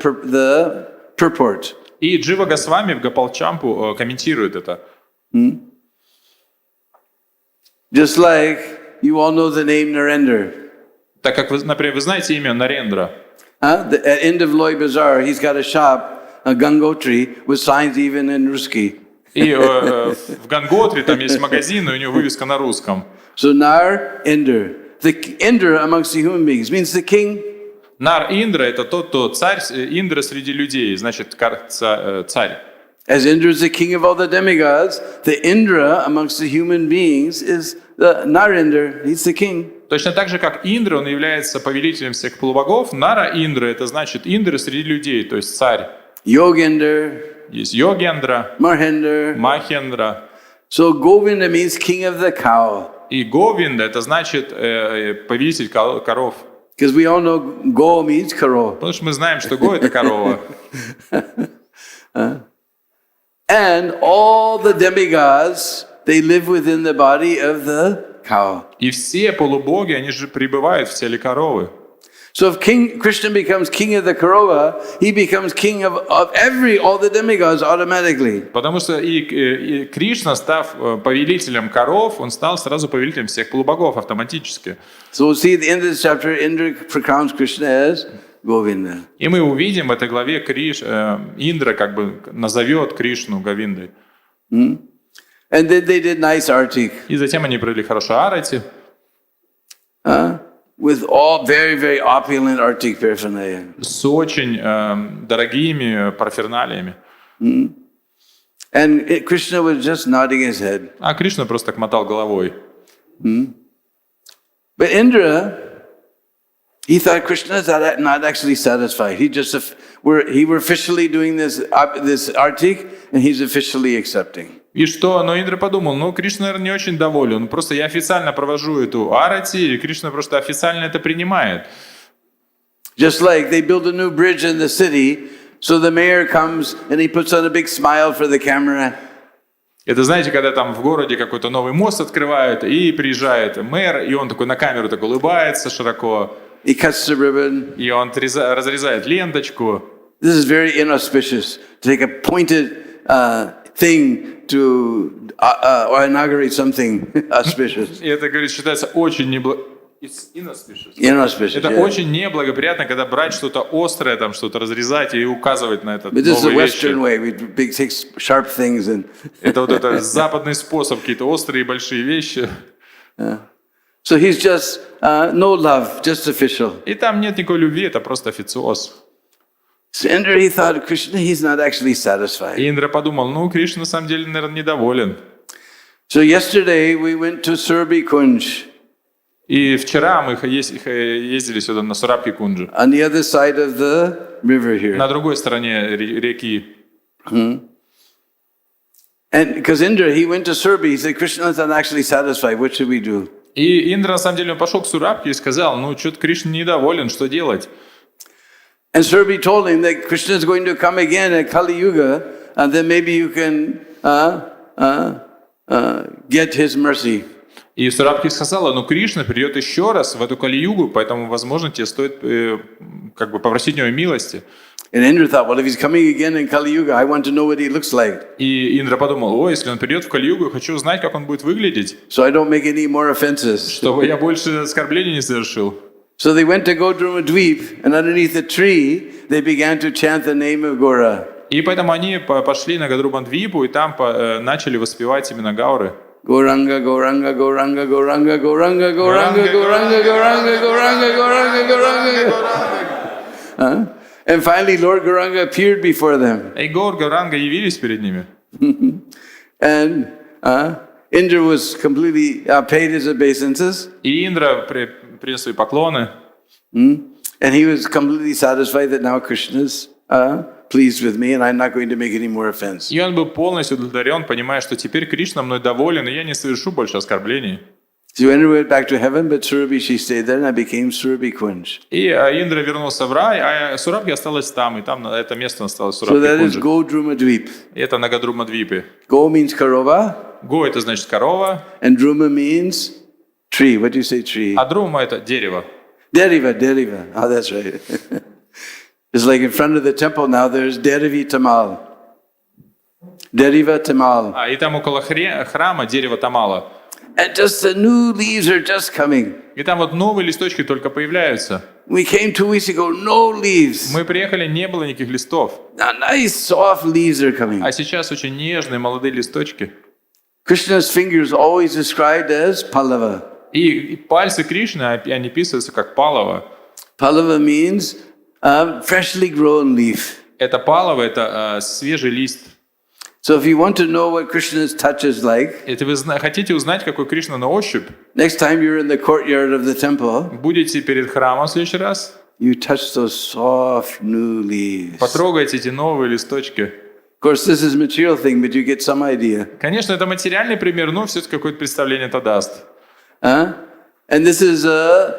purport. И Джива Госвами в Гопалчампу комментирует это. Just like you all know the name Narendra. Так как, например, вы знаете имя Нарендра. At the end of Loy Bazaar, he's got a shop, a Gangotri, with signs even in Ruski. И в Ганготре там есть магазин, и у него вывеска на русском. So Nar Indra, the Indra amongst the human beings means the king. Нар Индра — это тот, кто царь, Индра среди людей, значит царь. As Indra is the king of all the demigods, the Indra amongst the human beings is the Narendra. He's the king. Точно так же, как Индра, он является повелителем всех полубогов, Нара Индра — это значит Индра среди людей, то есть царь. Yogendra, Есть Йогендра, Mahendra. Махендра. So Govinda means king of the cow. И Говинда — это значит повелитель коров. Because we all know Go means karo. Потому что мы знаем, что Го — это корова. And all the demigods, they live within the body of the cow. И все полубоги, они же пребывают в теле коровы. So if Krishna becomes king of the Karova, he becomes king of all the demigods automatically. Потому что и Кришна, став повелителем коров, он стал сразу повелителем всех полубогов автоматически. So we'll see at the end of this chapter, Indra crowns Krishna as Govinda. И мы увидим в этой главе Индра как бы назовет Кришну Говиндой. And then they did nice artik. И затем они провели хорошо арати. With all very, very opulent artik paraphernalia. С очень дорогими параферналиями. And Krishna was just nodding his head. А Кришна просто так мотал головой. But But Indra, he thought Krishna is not actually satisfied. He were officially doing this artik, and he's officially accepting. И что? Но Индра подумал, ну, Кришна, наверное, не очень доволен. Просто я официально провожу эту арати, и Кришна просто официально это принимает. Just like they build a new bridge in the city, so the mayor comes and he puts on a big smile for the camera. Это, знаете, когда там в городе какой-то новый мост открывают, и приезжает мэр, и он такой на камеру так улыбается широко. He cuts the ribbon. И он разрезает ленточку. This is very inauspicious, to take a pointed thing to inaugurate something auspicious. И это, говорит, считается очень Inauspicious, это yeah. очень неблагоприятно, когда брать что-то острое, там что-то разрезать и указывать на это But this is a новые вещи. Western way. We take sharp things and. Это вот это западный способ, какие-то острые большие вещи. So he's just no love, just official. И там нет никакой любви, это просто официоз. So Indra, he thought Krishna, he's not actually satisfied. И Индра подумал, ну, Кришна на самом деле, наверное, недоволен. So yesterday we went to Surabhi Kunj. И вчера мы ездили сюда на Сурабхи-Кунджу, On the other side of the river here. на другой стороне реки. And because Indra, he went to Surabhi, he said, Krishna is not actually satisfied, what should we do? И Индра, на самом деле, он пошел к Сурабхе и сказал, ну, что-то Кришна недоволен, что делать? And Surabhi told him that Krishna is going to come again at Kali Yuga, and then maybe you can get his mercy. И Сурабхи сказала, ну, Кришна придет еще раз в эту Кали-югу, поэтому, возможно, тебе стоит как бы попросить у него милости. And Indra thought, well, if he's coming again in Kali Yuga, I want to know what he looks like. И Индра подумал, о, если он придет в Кали-югу, я хочу узнать, как он будет выглядеть, So I don't make any more offenses. чтобы я больше оскорблений не совершил. So they went to Godruma Dweep, and underneath a tree, they began to chant the name of Gora. И поэтому они пошли на Гадрубандвипу, и там начали воспевать именно Гауры. Goranga, Goranga, Goranga, Goranga, Goranga, Goranga, Goranga, Goranga, Goranga, Goranga, Goranga. And finally, Lord Goranga appeared before them. И Гаур, Гауранга явились перед ними. And Indra was completely paid his obeisances. И Индра принес свои поклоны. And he was completely satisfied that now Krishna's pleased with me and I'm not going to make any more offense. И он был полностью удовлетворен, понимая, что теперь Кришна мной доволен, и я не совершу больше оскорблений. So Indra went back to heaven, but Surabhi, she stayed there and I became Surabhi Kunj. И Индра вернулся в рай, а Сурабхи осталась там, и там это место осталось So that is Сурабхи-Кунджи. Godruma Dweep. И это на Гадрумадвипе. Go means Karova Го — это значит корова, and Druma means tree. What do you say tree? а Друма — это дерево. Deriva, Deriva. Oh, that's right. It's like in front of the temple now, there's Derivi Tamal. Deriva Tamal. И там около храма дерево Тамала. And just the new leaves are just coming. И там вот новые листочки только появляются. We came 2 weeks ago, no leaves. Мы приехали, не было никаких листов. Now nice soft leaves are coming. А сейчас очень нежные молодые листочки. Krishna's fingers always described as Pallava. И пальцы Кришны, они описываются как палава. Pallava means freshly grown leaf. Это палава, это свежий лист. So if you want to know what Krishna's touch is like, Если вы хотите узнать, какой Кришна на ощупь, next time you're in the courtyard of the temple, будете перед храмом в следующий раз, you touch those soft new leaves. потрогайте эти новые листочки. Of course, this is a material thing, but you get some idea. Конечно, это материальный пример, но все-таки какое-то представление это даст. And this is a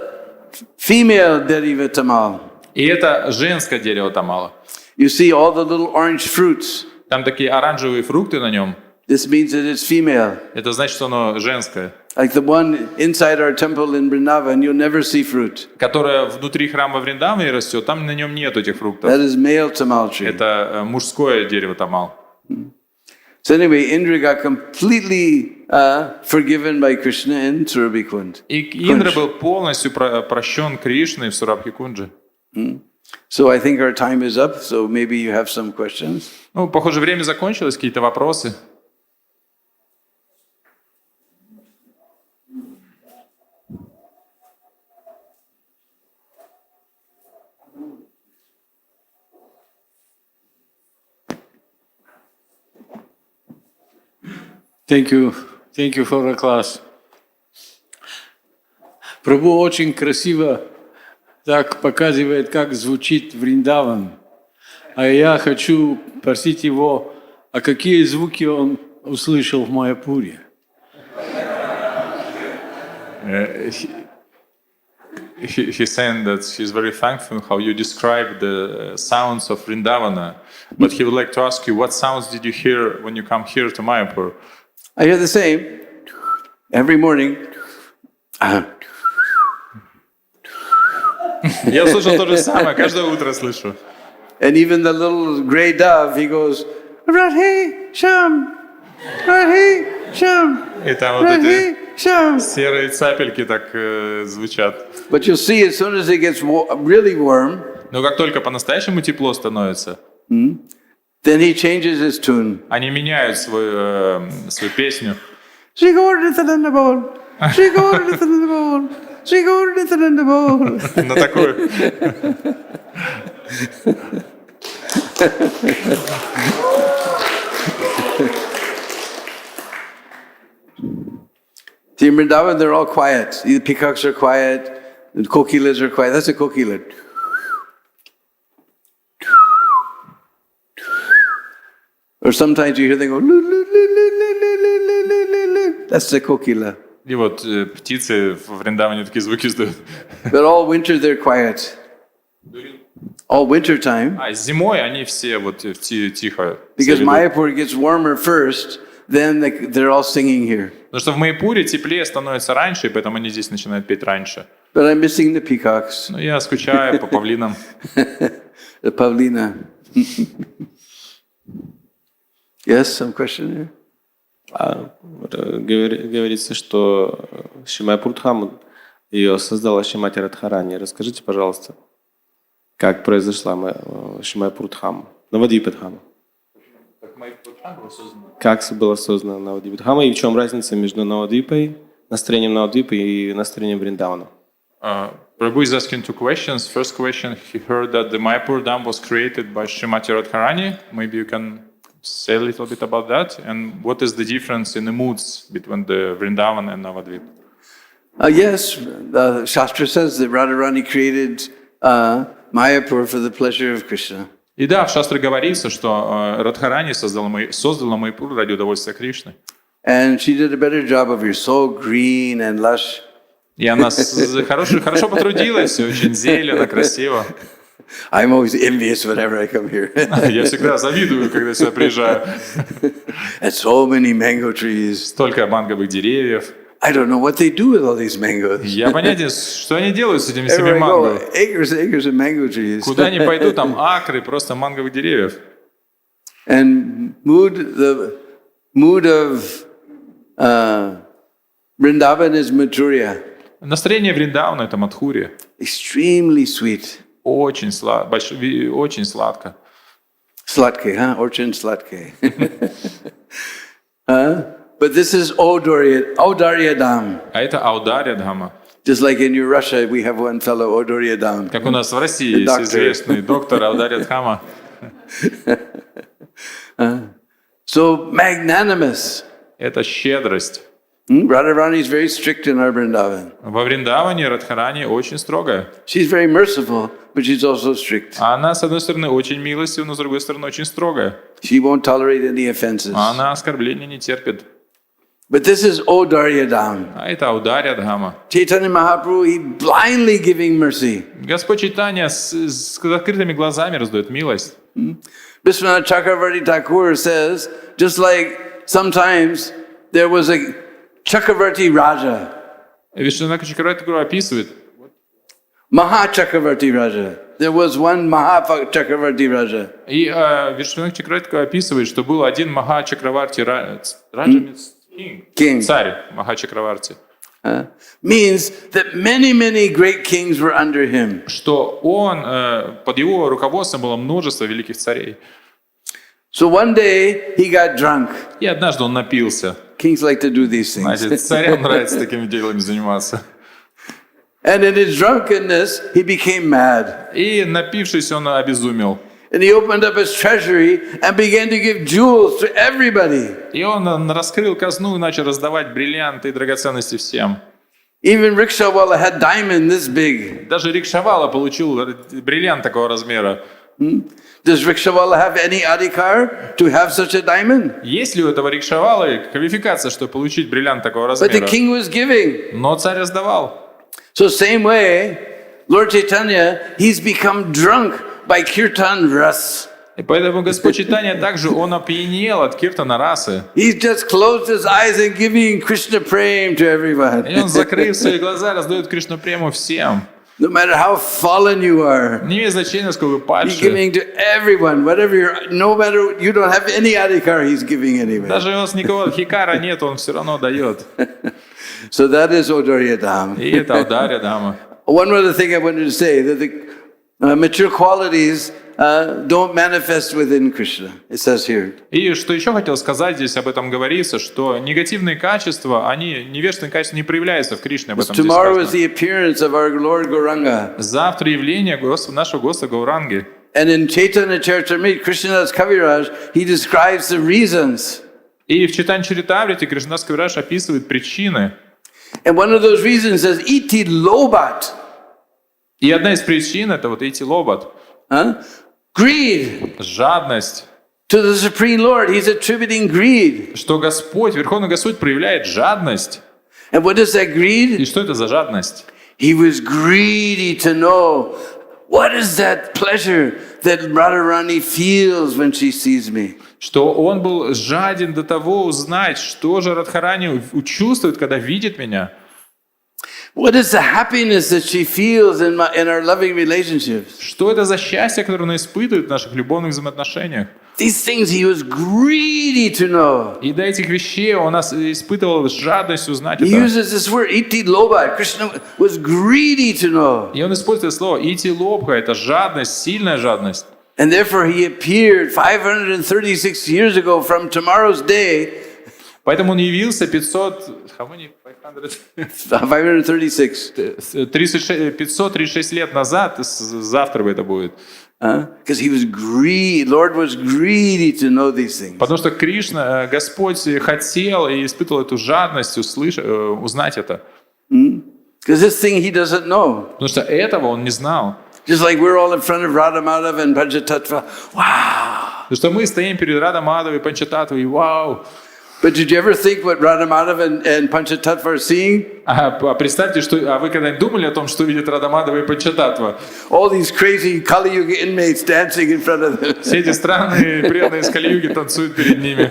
female Deriva Tamal. И это женское дерево Тамала. You see all the little orange fruits. Там такие оранжевые фрукты на нем. This means that it's female. Это значит, что оно женское. Like the one inside our temple in Vrindavan, you'll never see fruit. Которое внутри храма Вриндаване растет, там на нем нет этих фруктов. That is male Tamal tree. Это мужское дерево Тамал. So anyway, Indra got completely forgiven by Krishna in Surabhi Kund. И Индра был полностью прощен Кришной в Сурабхи-Кунджи. So I think our time is up, so maybe you have some questions. Ну, похоже, время закончилось, какие-то вопросы. Thank you for the class. Прабху очень красиво так показывает, как звучит Вриндаван. А я хочу спросить его, а какие звуки он услышал в Майяпуре? He's saying that he's very thankful how you describe the sounds of Vrindavana, but he would like to ask you, what sounds did you hear when you come here to Mayapur? I hear the same every morning. Я слышу то же самое, каждое утро слышу. And even the little gray dove, he goes, Radhe Sham, Radhe Sham, И там вот эти Radhe Sham. серые цапельки так звучат. But you'll see as soon as it gets really warm, Но как только по-настоящему тепло становится, then he changes his tune. они меняют свою песню. She goes to the bowl. She goes to the bowl. She goes to the bowl. На такую. See, in Vrindavan, they're all quiet. The peacocks are quiet. The kokilas are quiet. That's a kokila. Or sometimes you hear them go, "Loo, loo, loo, loo, loo, loo, loo, loo, loo, loo, loo." That's the kokila. И вот птицы в Вриндаване такие звуки издают. But all winter they're quiet. All winter time. А зимой они все вот тихо. Because себя ведут. Mayapur gets warmer first, then they're all singing here. Потому что в Майяпуре теплее становится раньше, и поэтому они здесь начинают петь раньше. But I'm missing the peacocks. Но я скучаю по павлинам. The pavlina. Yes, some question here? Говорится, что Шримад-Бхагаватам ее создала Шримати Радхарани. Расскажите, пожалуйста, как произошла Шримад-Бхагаватам, Навадвипа-Дхама? Как было создано Навадвипа-Дхама и в чем разница между Навадвипой, настроением Навадвипы и настроением Вриндавана? Prabhu is asking two questions. First question, he heard that the Mayapur Dam was created by Śrīmati Radharani. Maybe you can say a little bit about that. And what is the difference in the moods between the Vrindavan and Navadvip? Yes, the Shastra says that Radharani created Mayapur for the pleasure of Krishna. И да, в Шастре говорится, что Радхарани создала Майяпур ради удовольствия Кришны. And she did a better job of it. So green and lush. И она хорошо потрудилась, очень зелено, красиво. I'm always envious whenever I come here. Я всегда завидую, когда сюда приезжаю. And so many mango trees. Столько манговых деревьев. I don't know what they do with all these mangoes. Я понятия, что они делают с этими всеми Everywhere I манго. go, acres and acres of mango trees. Куда ни пойду, там акры просто манговых деревьев. And the mood of Vrindavan is Madhurya. Настроение Вриндавана — это Мадхурия. Extremely sweet. Очень сладко. Slatke, huh? Orchan slatke. But this is Audarya Dham. А это Аударья Дхама. Just like in your Russia, we have one fellow, Audarya Dham. Как у нас в России есть Doctor. известный доктор Аударья Дхама. So magnanimous. Это щедрость. Radharani is very strict in our Vrindavan. Во Вриндаване Радхарани очень строгая. She's very merciful, but she's also strict. Она, с одной стороны, очень милостива, но с другой стороны, очень строгая. She won't tolerate any offenses. Она оскорбления не терпит. But this is Audarya Dham. А это Аударья Дхама. Chaitanya Mahaprabhu, he blindly giving mercy. Господь Чайтанья с закрытыми глазами раздает милость. Vishwanath Chakravarti Thakur says, just like sometimes there was a Chakravarti Raja. Вишнунака Чакраварти описывает. Maha Chakravarti Raja. There was one Maha Chakravarti Raja. И Вишнунака Чакраварти описывает, что был один Маха Чакраварти King. царь Маха Чакраварти. Means that many great kings were under him. Что он, под его руководством было множество великих царей. So one day he got drunk. И однажды он напился. Kings like to do these things. Значит, царям нравится такими делами заниматься. And in his drunkenness, he became mad. И напившись, он обезумел. And he opened up his treasury and began to give jewels to everybody. И он раскрыл казну и начал раздавать бриллианты и драгоценности всем. Even Rickshawala had diamond this big. Даже Рикшавала получил бриллиант такого размера. Does Rickshawala have any adhikar to have such a diamond? Есть ли у этого Рикшавалы квалификация, чтобы получить бриллиант такого But the размера? king was giving. Но царь раздавал. So same way, Lord Chaitanya, he's become drunk by kirtan ras. И поэтому Господь Чайтанья также, он опьянел от киртана расы. He's just closed his eyes and giving Krishna prem to everyone. И он, закрыв свои глаза, раздает Кришну прему всем. No matter how fallen you are, Не имеет значения, насколько вы he's падшие. giving to everyone, whatever you're, no matter, you don't have any adhikar, he's giving anyway. Даже у нас никого хикара нет, он все равно дает. So that is Odarya Dham. И это ударя дама. One other thing I wanted to say, that the mature qualities don't manifest within Krishna. It says here. И что еще хотел сказать, здесь об этом говорится, что негативные качества, они, невежественные качества не проявляются в Кришне, об этом здесь Tomorrow is сказано. the appearance of our Lord Gauranga. Завтра явление нашего Господа Гауранги. And in Chaitanya Charitamrita, Krishnadas Kaviraj, he describes the reasons. И в Чайтанья-Чаритамрите Кришнадас Кавираж описывает причины. And one of those reasons is iti lobat. И одна из причин это вот эти лобот. Greed. Жадность. To the Supreme Lord, he's attributing greed. Что Господь, Верховный Господь проявляет жадность. And what is that И greed? что это за жадность? He was greedy to know what is that pleasure that Radharani feels when she sees me. Что он был жаден до того узнать, что же Радхарани чувствует, когда видит меня. What is the happiness that she feels in our loving relationships? Что это за счастье, которое она испытывает в наших любовных взаимоотношениях? These things he was greedy to know. И до этих вещей он испытывал жадность узнать He это. uses this word, iti loba. Krishna was greedy to know. И он использует слово «ити лобха» — это жадность, сильная жадность. And therefore he appeared 536 years ago from tomorrow's day. Поэтому он явился 500... How many? 536. 536 лет назад, завтра это будет. Because he was greedy. Lord was greedy to know these things. Потому что Кришна, Господь хотел и испытывал эту жадность узнать это. Because this thing he doesn't know. Потому что этого он не знал. Just like we're all in front of Radha Madhav and Panchatattva. Wow! Потому что мы стоим перед Рада Мадхавой, Панчататтвой, и вау! But did you ever think what Radha Madhav and Panchatattva are seeing? А представьте, что вы когда-нибудь думали о том, что видит Рада Мадхава и Панчататтва? All these crazy Kali Yuga inmates dancing in front of them. Все эти странные преданные из Кали-юги танцуют перед ними.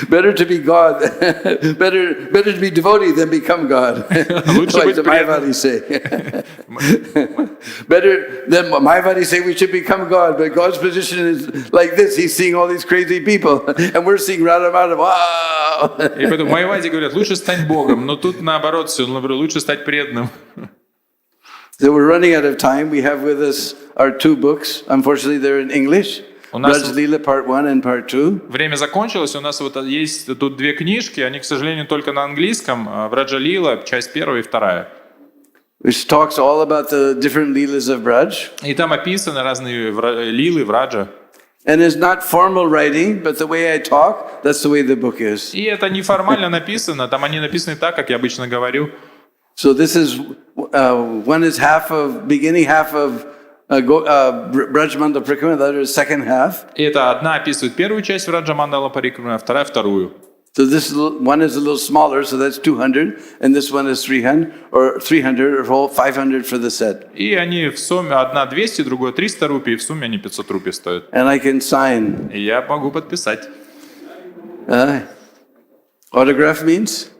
Better to be God. better to be devotee than become God. Лучше Like быть the преданным. Mayavadis say. Better than Mayavadis say we should become God, but God's position is like this. He's seeing all these crazy people, and we're seeing Radha Madhav. Wow! И поэтому Майявади говорят, лучше стать Богом, но тут наоборот все, лучше стать преданным. So we're running out of time. We have with us our two books. Unfortunately, they're in English. Braj Leela Part 1 and Part 2. Время закончилось, у нас вот есть тут две книжки, они, к сожалению, только на английском. Браджа Лила, часть первая и вторая. Which talks all about the different leelas of Braj. И там описаны разные лилы Враджа. And it's not formal writing, but the way I talk, that's the way the book is. И это неформально написано, там они написаны так, как я обычно говорю. So this is, one is half of, beginning half of Braj Mandala Parikrama, the other is second half. И это одна описывает первую часть Враджа Мандала Парикрама, а вторая вторую. So this one is a little smaller, so that's 200, and this one is 300, or 500 for the set. И они в сумме, одна 200, другая 300 рупий, и в сумме они 500 рупий стоят. And I can sign. И я могу подписать. Autograph means?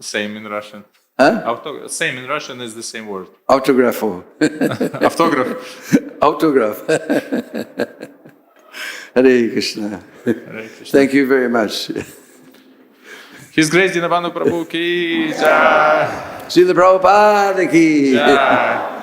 Same in Russian. Huh? Same in Russian is the same word. Autographo. Автограф. Autograph. Hare Krishna. Thank you very much. His Grace Dina Bandhu Prabhu ki jai. Srila Prabhupada ki. Jai.